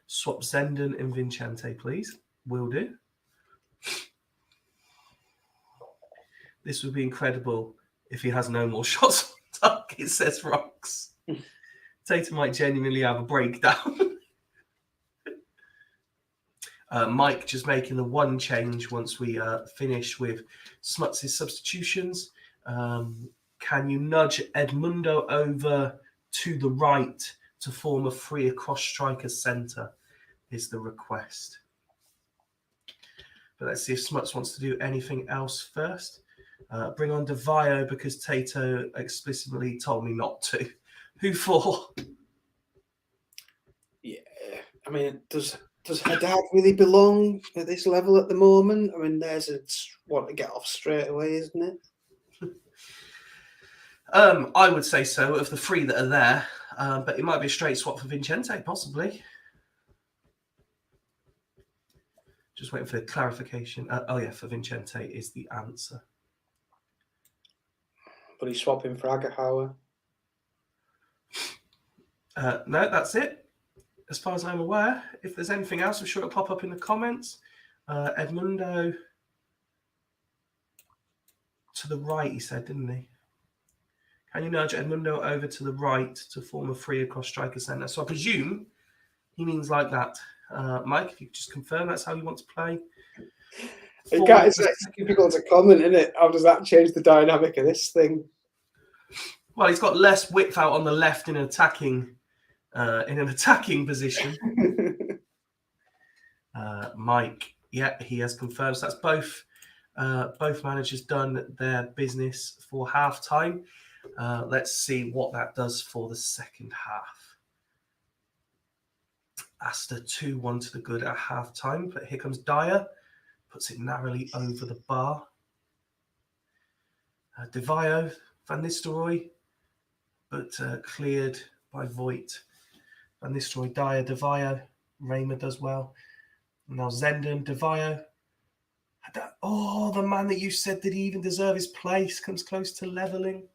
[SPEAKER 1] swap Zenden and Vincente, please. Will do. This would be incredible if he has no more shots on target, says Rocks. Tato might genuinely have a breakdown. Mike just making the one change once we finish with Smuts' substitutions. Can you nudge Edmundo over to the right to form a free across striker centre is the request. But let's see if Smuts wants to do anything else first. Bring on DeVio because Tato explicitly told me not to. Who for?
[SPEAKER 2] Yeah, I mean, does Haddad really belong at this level at the moment? I mean, there's a want to get off straight away, isn't it?
[SPEAKER 1] I would say so, of the 3 that are there. But it might be a straight swap for Vincente, possibly. Just waiting for the clarification. For Vincente is the answer.
[SPEAKER 2] But he's swapping for Agahauer.
[SPEAKER 1] No, that's it. As far as I'm aware, if there's anything else, I'm sure it'll pop up in the comments. Edmundo to the right, he said, didn't he? Can you nudge Edmundo over to the right to form a free across striker centre? So I presume he means like that. Mike, if you could just confirm that's how you want to play.
[SPEAKER 2] It's difficult to comment, isn't it? How does that change the dynamic of this thing?
[SPEAKER 1] Well, he's got less width out on the left in an attacking position. Mike, yeah, he has confirmed. So that's both managers done their business for half time. Let's see what that does for the second half. Asta 2-1 to the good at half time, but here comes Dyer, puts it narrowly over the bar. DeVio, Van Nistelrooy, but cleared by Voigt. Van Nistelrooy, Dyer, DeVio, Raymer does well. Now Zenden, DeVio. The man that you said did he even deserve his place comes close to levelling.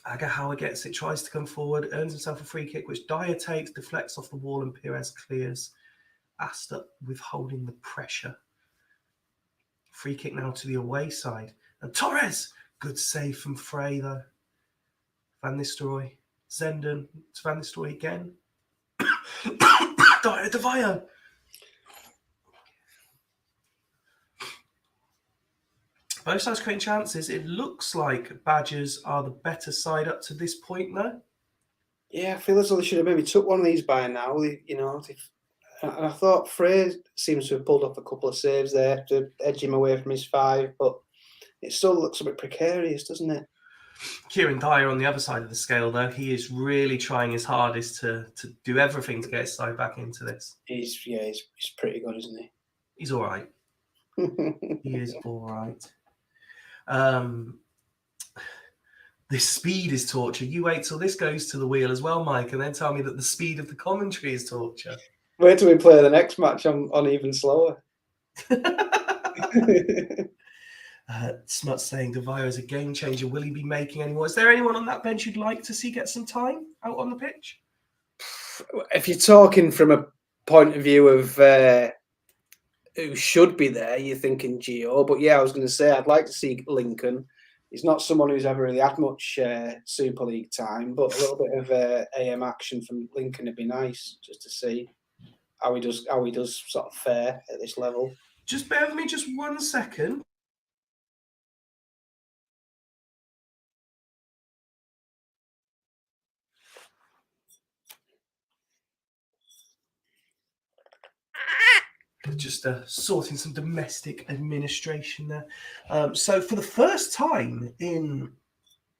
[SPEAKER 1] Agahauer gets it, tries to come forward, earns himself a free kick, which Dyer takes, deflects off the wall, and Perez clears. Asta withholding the pressure. Free kick now to the away side. And Torres Good save from Frey, though. Van Nistelrooy. Zenden to Van Nistelrooy again. Dyer DeVio. Both sides creating chances. It looks like Badgers are the better side up to this point, though.
[SPEAKER 2] Yeah, I feel as though they should have maybe took one of these by now. And I thought Frey seems to have pulled off a couple of saves there to edge him away from his 5, but it still looks a bit precarious, doesn't it?
[SPEAKER 1] Kieran Dyer on the other side of the scale, though, he is really trying his hardest to do everything to get his side back into this.
[SPEAKER 2] He's pretty good, isn't he?
[SPEAKER 1] He's all right. He is all right. This speed is torture. You wait till this goes to the wheel as well, Mike, and then tell me that the speed of the commentary is torture.
[SPEAKER 2] Wait till we play the next match on even slower.
[SPEAKER 1] Smuts saying DeVio is a game changer. Will he be making any more? Is there anyone on that bench you'd like to see get some time out on the pitch?
[SPEAKER 2] If you're talking from a point of view of who should be there, you're thinking Gio. But yeah, I was going to say I'd like to see Lincoln. He's not someone who's ever really had much Super League time, but a little bit of AM action from Lincoln would be nice just to see how he does sort of fare at this level.
[SPEAKER 1] Just bear with me just 1 second. Just sorting some domestic administration there. So for the first time in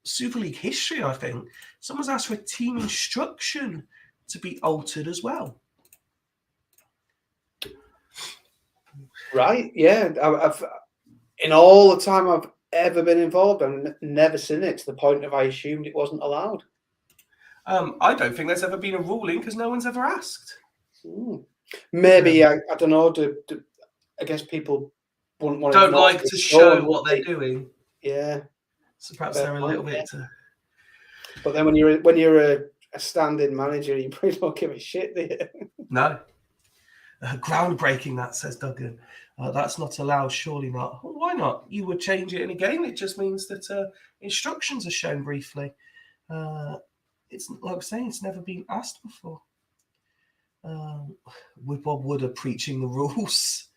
[SPEAKER 1] Super League history, I think, someone's asked for a team instruction to be altered as well.
[SPEAKER 2] Right, yeah. I've in all the time I've ever been involved, I've never seen it to the point of I assumed it wasn't allowed.
[SPEAKER 1] I don't think there's ever been a ruling because no one's ever asked.
[SPEAKER 2] Maybe, I don't know, I guess people wouldn't want
[SPEAKER 1] don't like to show what they're doing.
[SPEAKER 2] Yeah.
[SPEAKER 1] So perhaps they're a little bit...
[SPEAKER 2] But then when you're a stand-in manager, you probably don't give a shit, do you?
[SPEAKER 1] No. Groundbreaking, that, says Duggan. That's not allowed, surely not. Well, why not? You would change it in a game. It just means that instructions are shown briefly. It's like I'm saying, it's never been asked before. With Bob Wooder preaching the rules.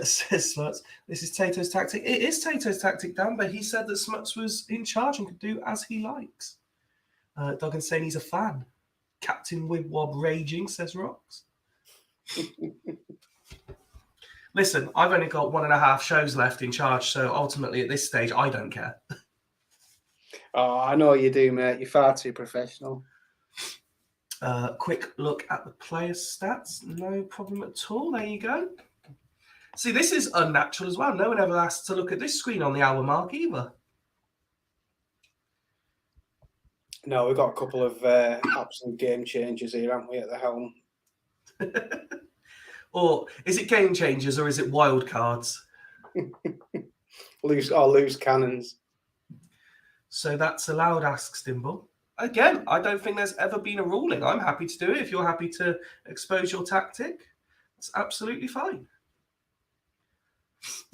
[SPEAKER 1] Says Smuts. This is Tato's tactic. It is Tato's tactic, Dan, but he said that Smuts was in charge and could do as he likes. Duggan saying he's a fan. Captain Wibwob raging, says Rox. Listen, I've only got 1.5 shows left in charge, so ultimately at this stage, I don't care.
[SPEAKER 2] Oh, I know you do, mate. You're far too professional.
[SPEAKER 1] Quick look at the player stats. No problem at all. There you go. See, this is unnatural as well. No one ever asked to look at this screen on the hour mark either.
[SPEAKER 2] No, we've got a couple of absolute game changers here, haven't we, at the helm?
[SPEAKER 1] Or is it game changers or is it wild cards?
[SPEAKER 2] loose cannons.
[SPEAKER 1] So that's allowed, asks Dimble. Again, I don't think there's ever been a ruling. I'm happy to do it. If you're happy to expose your tactic, it's absolutely fine.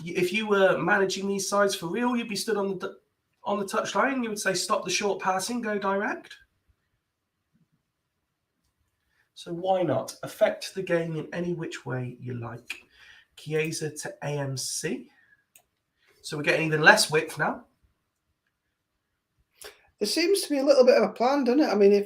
[SPEAKER 1] If you were managing these sides for real, you'd be stood on the touchline and you would say, stop the short passing, go direct. So why not? Affect the game in any which way you like. Chiesa to AMC. So we're getting even less width now.
[SPEAKER 2] There seems to be a little bit of a plan, doesn't it? I mean,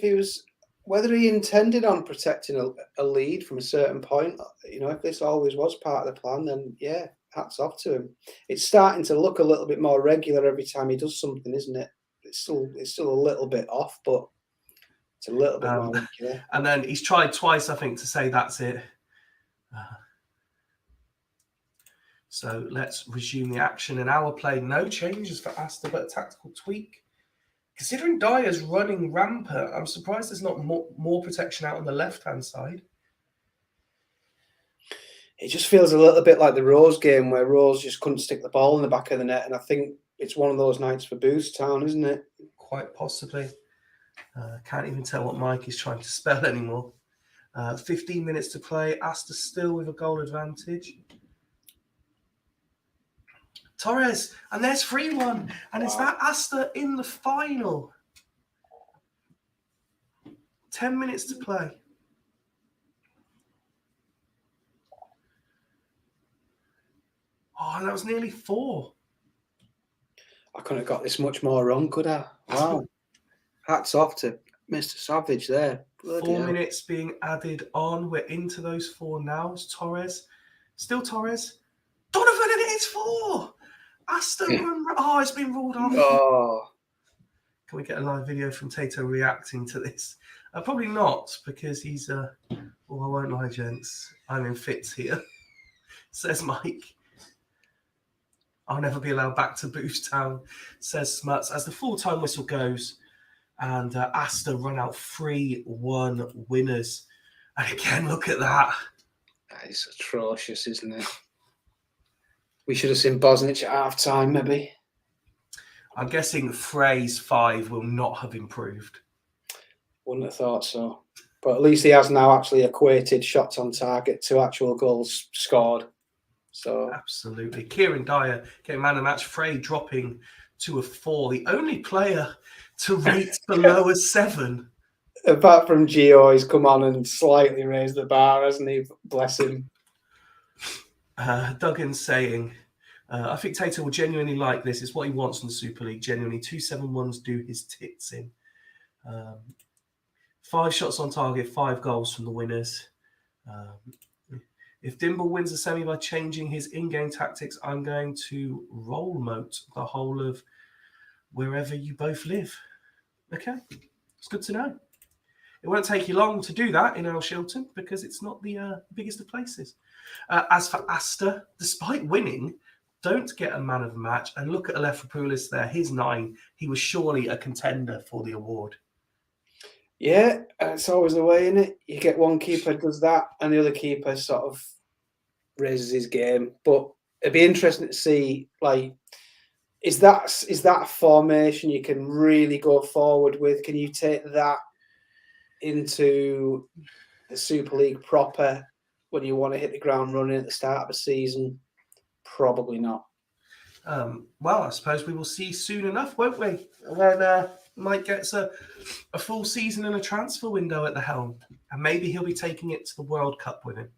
[SPEAKER 2] whether he intended on protecting a lead from a certain point, if this always was part of the plan, then yeah, hats off to him. It's starting to look a little bit more regular every time he does something, isn't it? It's still a little bit off, but it's a little bit more regular.
[SPEAKER 1] And then he's tried twice, I think, to say that's it. So let's resume the action. In our play, no changes for Asta, but a tactical tweak. Considering Dyer's running rampant, I'm surprised there's not more protection out on the left-hand side.
[SPEAKER 2] It just feels a little bit like the Rose game where Rose just couldn't stick the ball in the back of the net, and I think it's one of those nights for Booth Town, isn't it?
[SPEAKER 1] Quite possibly. Can't even tell what Mike is trying to spell anymore. 15 minutes to play. Asta still with a goal advantage. Torres, and there's 3-1. And it's that Asta in the final. 10 minutes to play. Oh, and that was nearly 4.
[SPEAKER 2] I couldn't have got this much more wrong, could I? Wow. Hats off to Mr. Savage there. Bloody
[SPEAKER 1] 4
[SPEAKER 2] hell.
[SPEAKER 1] minutes being added on. We're into those 4 now. It's Torres. Still Torres. Donovan, and it is 4. Asta, it's been ruled off.
[SPEAKER 2] Oh.
[SPEAKER 1] Can we get a live video from Tato reacting to this? Probably not, because he's... I won't lie, gents. I'm in fits here, says Mike. I'll never be allowed back to Booth Town, says Smuts. As the full-time whistle goes, and Asta run out 3-1 winners. And again, look at that.
[SPEAKER 2] That is atrocious, isn't it? We should have seen Bosnich at half-time, maybe.
[SPEAKER 1] I'm guessing Frey's 5 will not have improved.
[SPEAKER 2] Wouldn't have thought so. But at least he has now actually equated shots on target to actual goals scored. So
[SPEAKER 1] absolutely. Kieran Dyer getting man of the match. Frey dropping to a 4. The only player to rate below a 7.
[SPEAKER 2] Apart from Gio, he's come on and slightly raised the bar, hasn't he? Bless him.
[SPEAKER 1] Duggan's saying, I think Tato will genuinely like this. It's what he wants in the Super League. Genuinely, 2-7-1s do his tits in. 5 shots on target, 5 goals from the winners. If Dimble wins the semi by changing his in-game tactics, I'm going to roll moat the whole of wherever you both live. Okay, it's good to know. It won't take you long to do that in Earl Shilton because it's not the biggest of places. As for Asta, despite winning, don't get a man of the match. And look at Alephropoulos there, his 9. He was surely a contender for the award.
[SPEAKER 2] Yeah, it's always the way, isn't it? You get one keeper does that, and the other keeper sort of raises his game. But it'd be interesting to see, like, is that a formation you can really go forward with? Can you take that into the Super League proper when you want to hit the ground running at the start of a season? Probably not.
[SPEAKER 1] Well, I suppose we will see soon enough, won't we? When Mike gets a full season and a transfer window at the helm, and maybe he'll be taking it to the World Cup with him.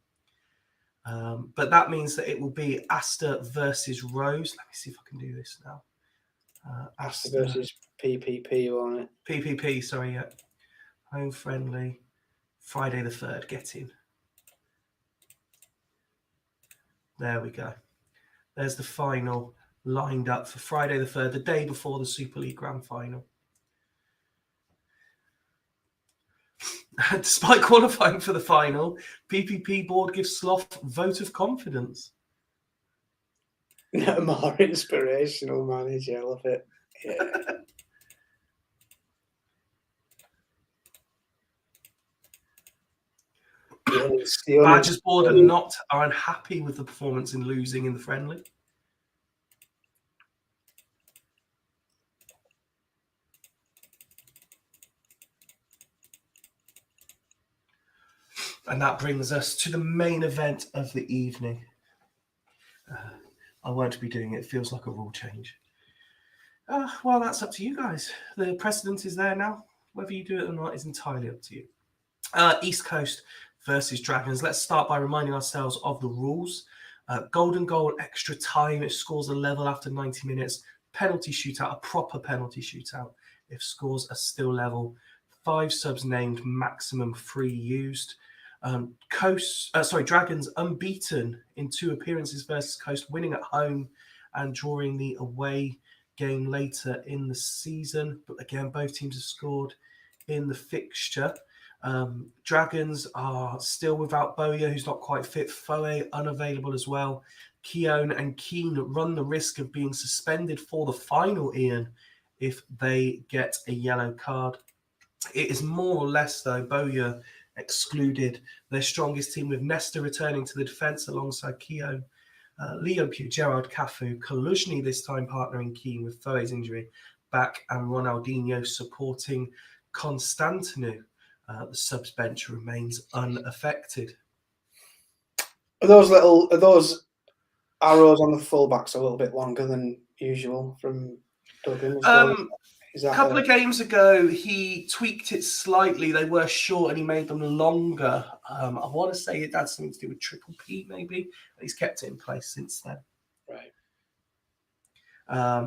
[SPEAKER 1] But that means that it will be Asta versus Rose. Let me see if I can do this now.
[SPEAKER 2] Asta versus PPP on it.
[SPEAKER 1] PPP, sorry, yeah. Home friendly. Friday the 3rd. Get in. There we go. There's the final lined up for Friday the 3rd, the day before the Super League Grand Final. Despite qualifying for the final, PPP board gives Sloth vote of confidence.
[SPEAKER 2] A more inspirational manager, I love it. Yeah.
[SPEAKER 1] Badgers board are unhappy with the performance in losing in the friendly. And that brings us to the main event of the evening. I won't be doing it. It feels like a rule change. Well, that's up to you guys. The precedent is there now. Whether you do it or not is entirely up to you. East Coast versus Dragons. Let's start by reminding ourselves of the rules. Golden goal, extra time if scores are level after 90 minutes. Penalty shootout, a proper penalty shootout if scores are still level. 5 subs named, maximum 3 used. Dragons unbeaten in 2 appearances versus Coast, winning at home and drawing the away game later in the season. But again, both teams have scored in the fixture. Dragons are still without Bowyer, who's not quite fit. Foe unavailable as well. Keown and Keane run the risk of being suspended for the final, Ian, if they get a yellow card. It is more or less, though, Bowyer excluded, their strongest team, with Nesta returning to the defence alongside Keown, Leo Pugh, Gerard Cafu, Kaluzhny this time partnering Keane with Foe's injury back, and Ronaldinho supporting Constantinu. The subs bench remains unaffected.
[SPEAKER 2] Are those arrows on the fullbacks a little bit longer than usual from Duggan as well.
[SPEAKER 1] A couple of games ago, he tweaked it slightly. They were short and he made them longer. I want to say it had something to do with Triple P, maybe. He's kept it in place since then.
[SPEAKER 2] Right.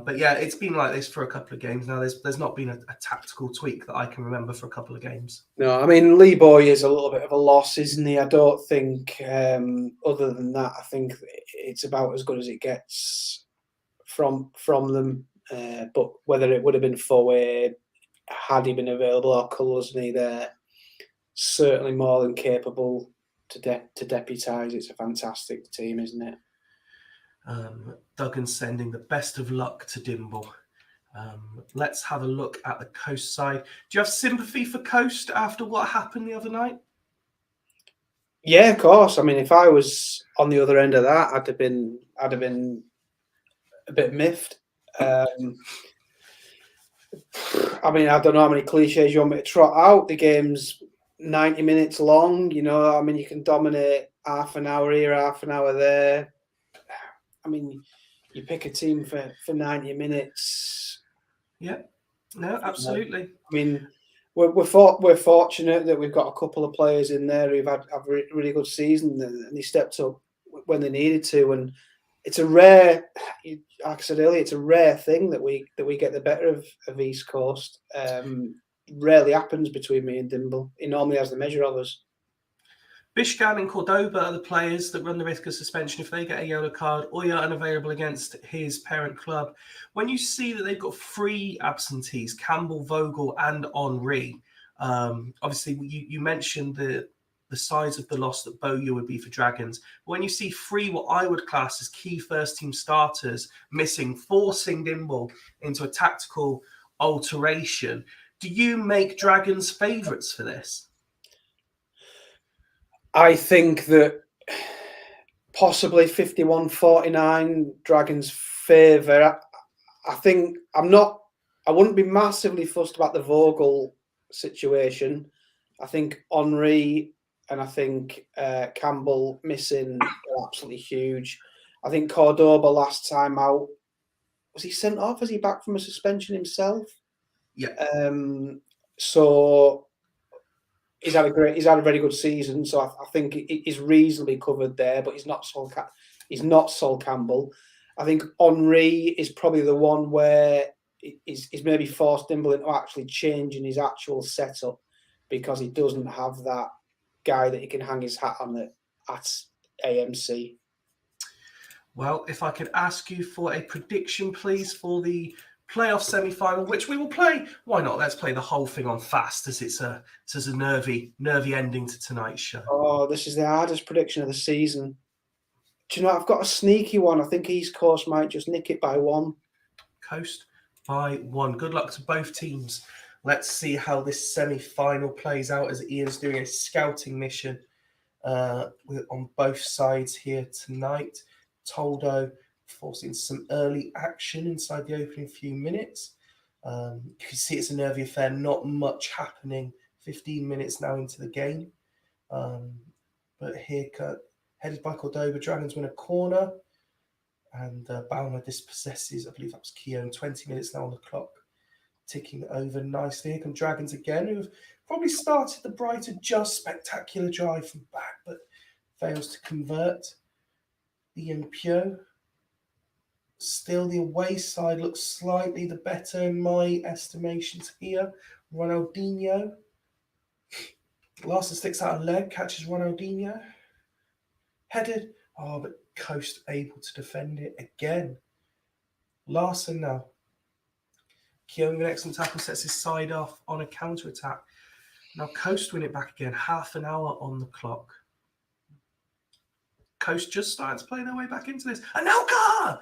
[SPEAKER 1] But yeah, it's been like this for a couple of games now. There's not been a tactical tweak that I can remember for a couple of games.
[SPEAKER 2] No, I mean, Lee Boy is a little bit of a loss, isn't he? I don't think, other than that, I think it's about as good as it gets from them. But whether it would have been forward had he been available or Colorsney there, certainly more than capable to deputise. It's a fantastic team, isn't it?
[SPEAKER 1] Duggan sending the best of luck to Dimble. Let's have a look at the Coast side. Do you have sympathy for Coast after what happened the other night?
[SPEAKER 2] Yeah, of course. I mean, if I was on the other end of that, I'd have been a bit miffed. I mean, I don't know how many cliches you want me to trot out. The game's 90 minutes long. You know, I mean, you can dominate half an hour here, half an hour there. I mean, you pick a team for 90 minutes.
[SPEAKER 1] Yeah, no, absolutely.
[SPEAKER 2] I mean, we're fortunate that we've got a couple of players in there who've had a really good season and they stepped up when they needed to. And it's a rare, like I said earlier, it's a rare thing that we get the better of East Coast. Rarely happens between me and Dimble. He normally has the measure of us.
[SPEAKER 1] Bishgan and Cordoba are the players that run the risk of suspension if they get a yellow card or you're unavailable against his parent club. When you see that they've got 3 absentees, Campbell, Vogel and Henri, obviously you mentioned the size of the loss that Bowyer would be for Dragons. But when you see 3 what I would class as key first-team starters missing, forcing Dimble into a tactical alteration, do you make Dragons favourites for this?
[SPEAKER 2] I think that possibly 51-49 Dragons favour. I think I wouldn't be massively fussed about the Vogel situation. I think Henri and I think Campbell missing are absolutely huge. I think Cordoba last time out, was he sent off? Is he back from a suspension himself?
[SPEAKER 1] Yeah.
[SPEAKER 2] So he's had a very good season, so I think he's reasonably covered there. But he's not Sol Campbell. I think Henri is probably the one where he's maybe forced Dimble into actually changing his actual setup because he doesn't have that guy that he can hang his hat on at AMC.
[SPEAKER 1] Well, if I could ask you for a prediction, please, for the playoff semi-final, which we will play. Why not? Let's play the whole thing on fast, as it's a nervy ending to tonight's show.
[SPEAKER 2] Oh, this is the hardest prediction of the season. Do you know, I've got a sneaky one. I think East Coast might just nick it by 1.
[SPEAKER 1] Coast by 1. Good luck to both teams. Let's see how this semi-final plays out as Ian's doing a scouting mission on both sides here tonight. Toldo forcing some early action inside the opening few minutes. You can see it's a nervy affair, not much happening 15 minutes now into the game. But here, headed by Cordoba, Dragons win a corner. And Baumer dispossesses, I believe that was Keown, 20 minutes now on the clock. Ticking over nicely. Here come Dragons again, who have probably started the brighter, just spectacular drive from back, but fails to convert. Ian Pio. Still, the away side looks slightly the better in my estimations here. Ronaldinho. Larson sticks out a leg, catches Ronaldinho. Headed. Oh, but Coast able to defend it again. Larson now. Keown with an excellent tackle, sets his side off on a counter-attack. Now Coast win it back again. Half an hour on the clock. Coast just started to play their way back into this. Anelka!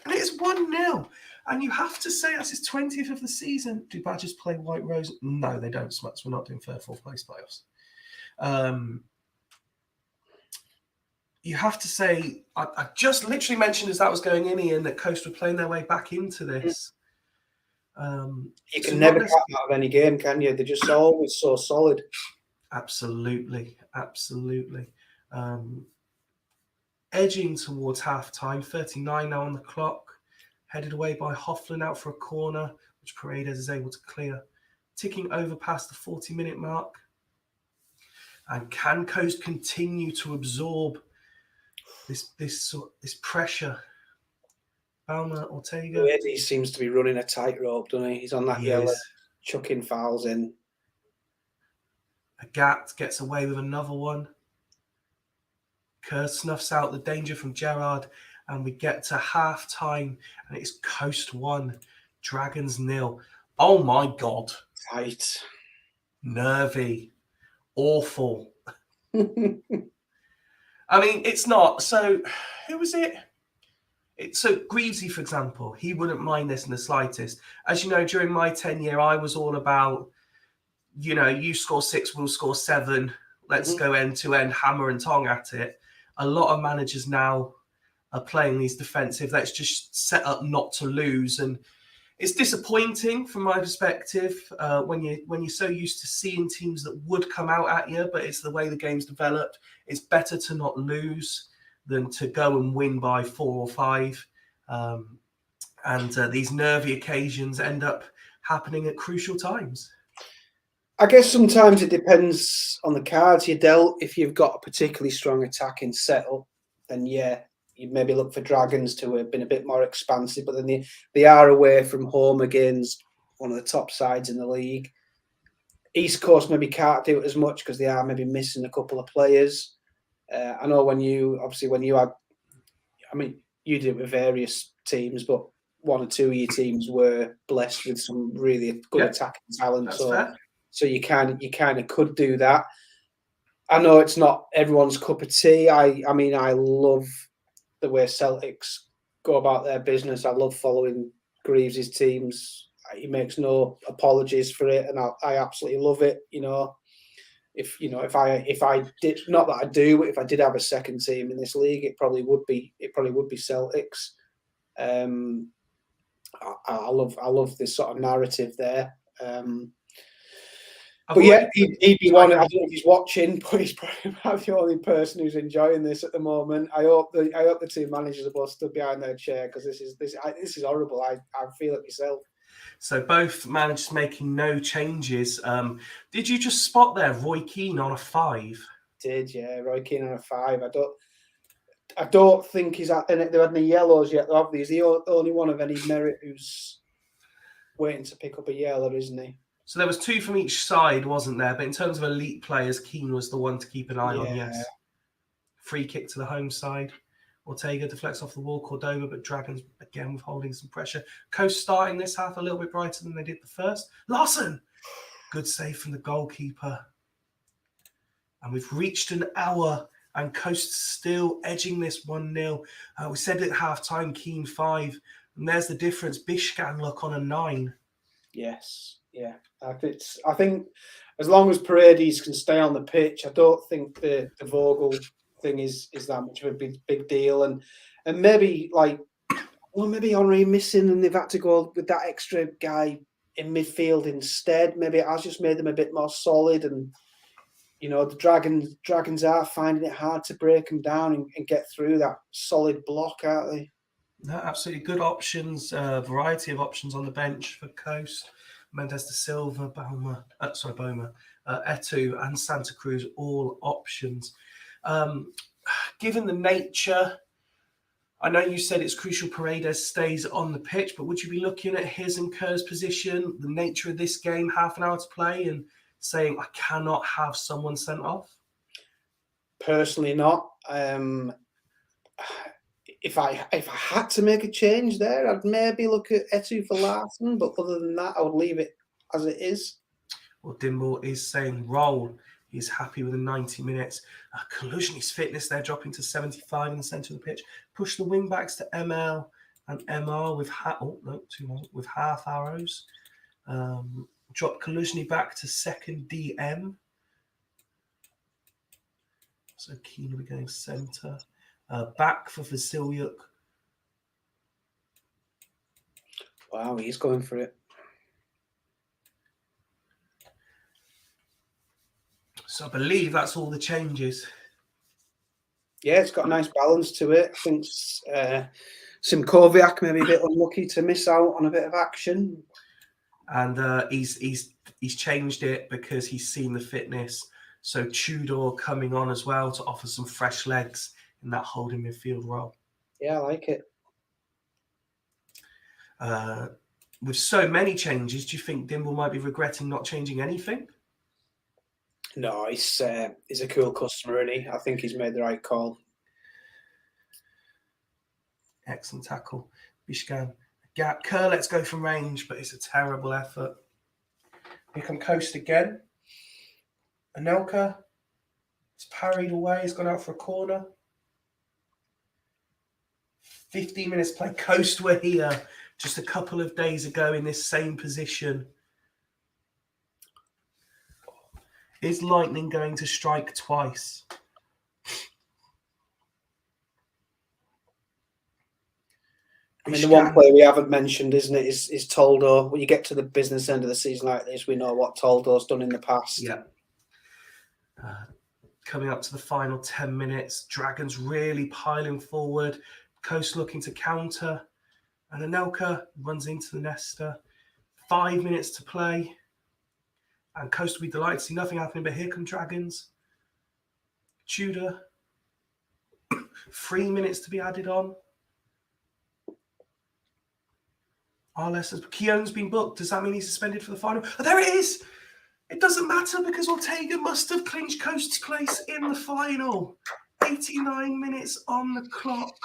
[SPEAKER 1] And it is 1-0. And you have to say that's his 20th of the season. Do Badgers play White Rose? No, they don't, Smuts. We're not doing third, fourth place playoffs. You have to say, I just literally mentioned as that was going in, Ian, that Coast were playing their way back into this.
[SPEAKER 2] You can never cut out of any game, can you? They're just always so solid.
[SPEAKER 1] Absolutely. edging towards half-time. 39 now on the clock. Headed away by Hofflin out for a corner, which Paredes is able to clear. Ticking over past the 40-minute mark. And can Coast continue to absorb this pressure? Balmer, Ortega.
[SPEAKER 2] He seems to be running a tightrope, doesn't he? He's on that yellow, chucking fouls in.
[SPEAKER 1] Agat gets away with another one. Kerr snuffs out the danger from Gerrard, and we get to half-time, and it's Coast 1, Dragons 0. Oh my God.
[SPEAKER 2] Tight.
[SPEAKER 1] Nervy. Awful. I mean, it's not. So, who was it? So, Greavesy, for example, he wouldn't mind this in the slightest. As you know, during my tenure, I was all about, you score 6, we'll score 7. Let's go end-to-end, hammer and tong at it. A lot of managers now are playing these defensive. Let's just set up not to lose. And it's disappointing from my perspective when you're so used to seeing teams that would come out at you, but it's the way the game's developed. It's better to not lose than to go and win by 4 or 5. And these nervy occasions end up happening at crucial times.
[SPEAKER 2] I guess sometimes it depends on the cards you're dealt. If you've got a particularly strong attacking setup, then yeah, you'd maybe look for Dragons to have been a bit more expansive. But then they are away from home against one of the top sides in the league. East Coast maybe can't do it as much because they are maybe missing a couple of players. I know when you had, I mean, you did it with various teams, but one or two of your teams were blessed with some really good attacking talent.
[SPEAKER 1] That's fair.
[SPEAKER 2] So you kind of could do that. I know it's not everyone's cup of tea. I mean, I love the way Celtics go about their business. I love following Greaves' teams. He makes no apologies for it, and I absolutely love it. If I did, not that I do, but if I did have a second team in this league, it probably would be Celtics. I love this sort of narrative there. But yeah, he'd be one. I don't know if he's watching, but he's probably about the only person who's enjoying this at the moment. I hope the two managers are both stood behind their chair because this is horrible. I feel it myself.
[SPEAKER 1] So both managers making no changes. Did you just spot there Roy Keane on a 5?
[SPEAKER 2] Did, yeah, Roy Keane on a 5. I don't think he's had any yellows yet. Obviously, he's the only one of any merit who's waiting to pick up a yellow, isn't he?
[SPEAKER 1] So there was 2 from each side, wasn't there? But in terms of elite players, Keane was the one to keep an eye on, yes. Free kick to the home side. Ortega deflects off the wall, Cordova, but Dragons, again, withholding some pressure. Coast starting this half a little bit brighter than they did the first. Larson! Good save from the goalkeeper. And we've reached an hour, and Coast still edging this 1-0. We said at half-time, Keane 5. And there's the difference. Bishkan look on a 9.
[SPEAKER 2] Yes, yeah. I think as long as Paredes can stay on the pitch, I don't think the Vogel thing is that much of a big deal. And maybe maybe Henry missing and they've had to go with that extra guy in midfield instead. Maybe it has just made them a bit more solid. And the Dragons are finding it hard to break them down and get through that solid block, aren't they?
[SPEAKER 1] No, absolutely good options, variety of options on the bench for Coast. Mendes de Silva, Boma, Etu and Santa Cruz, all options. Given the nature, I know you said it's crucial Paredes stays on the pitch, but would you be looking at his and Kerr's position, the nature of this game, half an hour to play, and saying, I cannot have someone sent off?
[SPEAKER 2] Personally not. If I had to make a change there, I'd maybe look at Etu for Larson, but other than that, I would leave it as it is.
[SPEAKER 1] Well, Dimble is saying roll. He's happy with the 90 minutes. Kaluzhny's fitness there dropping to 75 in the centre of the pitch. Push the wing backs to ML and MR with with half arrows. Drop Kaluzhny back to second DM. So Keane will be going centre. Back for Vasilyuk.
[SPEAKER 2] Wow, he's going for it.
[SPEAKER 1] So I believe that's all the changes.
[SPEAKER 2] Yeah, it's got a nice balance to it. I think Simkoviak maybe a bit unlucky to miss out on a bit of action.
[SPEAKER 1] And he's changed it because he's seen the fitness. So Tudor coming on as well to offer some fresh legs in that holding midfield role.
[SPEAKER 2] Yeah, I like it.
[SPEAKER 1] With so many changes, do you think Dimble might be regretting not changing anything?
[SPEAKER 2] No, he's a cool customer, isn't he? I think he's made the right call.
[SPEAKER 1] Excellent tackle. Bishkan. Gap. Kerr lets go from range, but it's a terrible effort. Here come Coast again. Anelka. It's parried away. It's gone out for a corner. 15 minutes play. Coast were here just a couple of days ago in this same position. Is Lightning going to strike twice?
[SPEAKER 2] I mean, the one player we haven't mentioned, isn't it, is Toldo. When you get to the business end of the season like this, we know what Toldo's done in the past.
[SPEAKER 1] Yeah. Coming up to the final 10 minutes, Dragons really piling forward. Coast looking to counter. And Anelka runs into the Nesta. 5 minutes to play. And Coast will be delighted to see nothing happening, but here come Dragons. Tudor. 3 minutes to be added on. Keown's been booked. Does that mean he's suspended for the final? Oh, there it is! It doesn't matter because Ortega must have clinched Coast's place in the final. 89 minutes on the clock.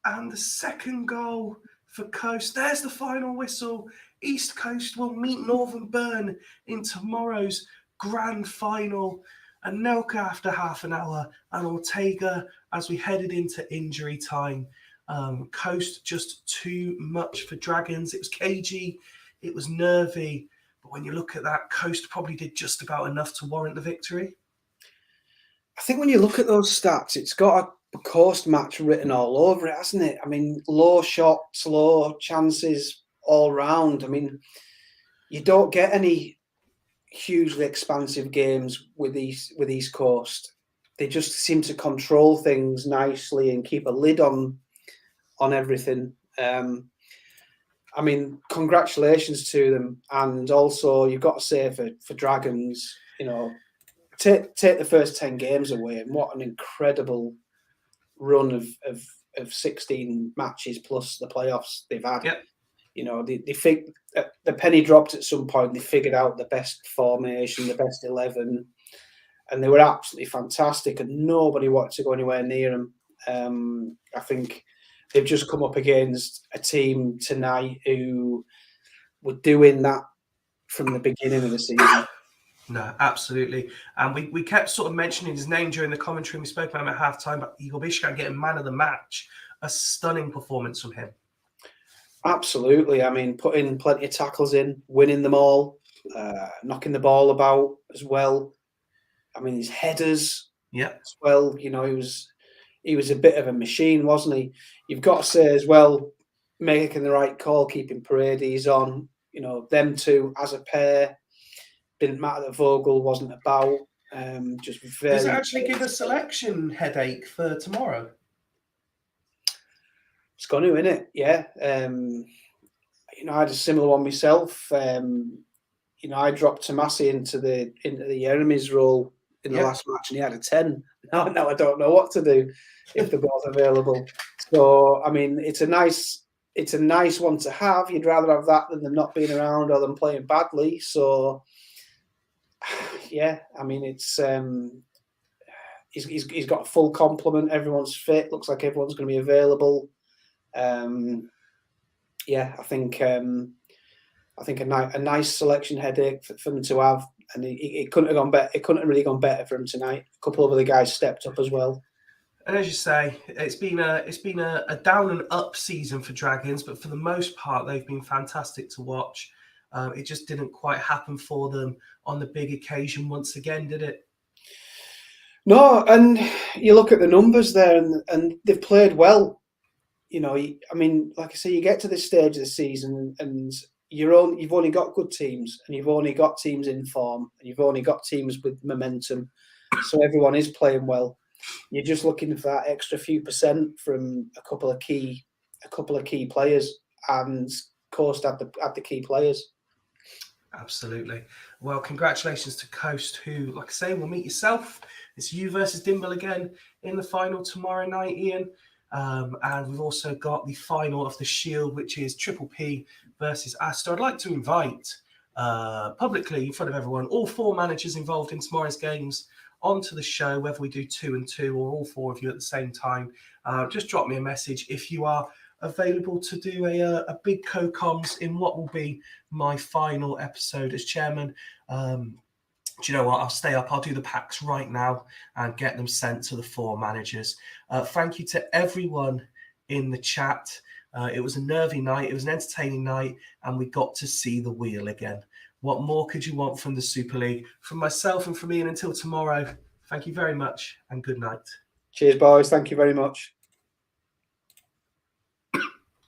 [SPEAKER 1] And the second goal for Coast. There's the final whistle. East Coast will meet Northern Burn in tomorrow's grand final. Anelka after half an hour and Ortega as we headed into injury time. Coast just too much for Dragons. It was cagey. It was nervy. But when you look at that, Coast probably did just about enough to warrant the victory.
[SPEAKER 2] I think when you look at those stats, it's got a Coast match written all over it, hasn't it? I mean, low shots, low chances all round. I mean, you don't get any hugely expansive games with East Coast. They just seem to control things nicely and keep a lid on everything. I mean, congratulations to them. And also, you've got to say for Dragons, you know, take the first 10 games away, and what an incredible run of 16 matches plus the playoffs they've had.
[SPEAKER 1] Yep.
[SPEAKER 2] You know, they the penny dropped at some point. They figured out the best formation, the best 11, and they were absolutely fantastic, and nobody wanted to go anywhere near them. I think they've just come up against a team tonight who were doing that from the beginning of the season.
[SPEAKER 1] No, absolutely. And we kept sort of mentioning his name during the commentary. We spoke about him at halftime, but Igor Bishkan getting man of the match. A stunning performance from him.
[SPEAKER 2] Absolutely. I mean, putting plenty of tackles in, winning them all, knocking the ball about as well. I mean, his headers as well. You know, he was a bit of a machine, wasn't he? You've got to say as well, making the right call, keeping Paredes on. You know, them two as a pair. Didn't matter that Vogel wasn't about. Just very.
[SPEAKER 1] Does it actually give a selection headache for tomorrow?
[SPEAKER 2] It's going to, innit? Yeah. You know, I had a similar one myself. You know, I dropped Tomasi into the enemy's role in the last match, and he had a 10. Now I don't know what to do if the ball's available. So, I mean, it's a nice one to have. You'd rather have that than them not being around or them playing badly. So, yeah, I mean, it's he's got a full complement. Everyone's fit. Looks like everyone's going to be available. Yeah, I think a nice selection headache for them to have, and it couldn't have gone better. It couldn't have really gone better for him tonight. A couple of other guys stepped up as well.
[SPEAKER 1] And as you say, it's been a down and up season for Dragons, but for the most part, they've been fantastic to watch. It just didn't quite happen for them on the big occasion once again, did it?
[SPEAKER 2] No, and you look at the numbers there, and they've played well. You know, I mean, like I say, you get to this stage of the season, and you've only got good teams, and you've only got teams in form, and you've only got teams with momentum. So everyone is playing well. you're just looking for that extra few percent from a couple of key players, and Coast at the key players.
[SPEAKER 1] Absolutely. Well, congratulations to Coast, who, like I say, will meet yourself. It's you versus Dimble again in the final tomorrow night, Ian. And we've also got the final of the Shield, which is Triple P versus Astor. I'd like to invite publicly in front of everyone all 4 managers involved in tomorrow's games onto the show, whether we do 2 and 2 or all 4 of you at the same time. Just drop me a message if you are available to do a big co-coms in what will be my final episode as chairman. Do you know what? I'll stay up. I'll do the packs right now and get them sent to the 4 managers. Thank you to everyone in the chat. It was a nervy night. It was an entertaining night, and we got to see the wheel again. What more could you want from the Super League? From myself and from Ian, until tomorrow, thank you very much and good night.
[SPEAKER 2] Cheers, boys. Thank you very much.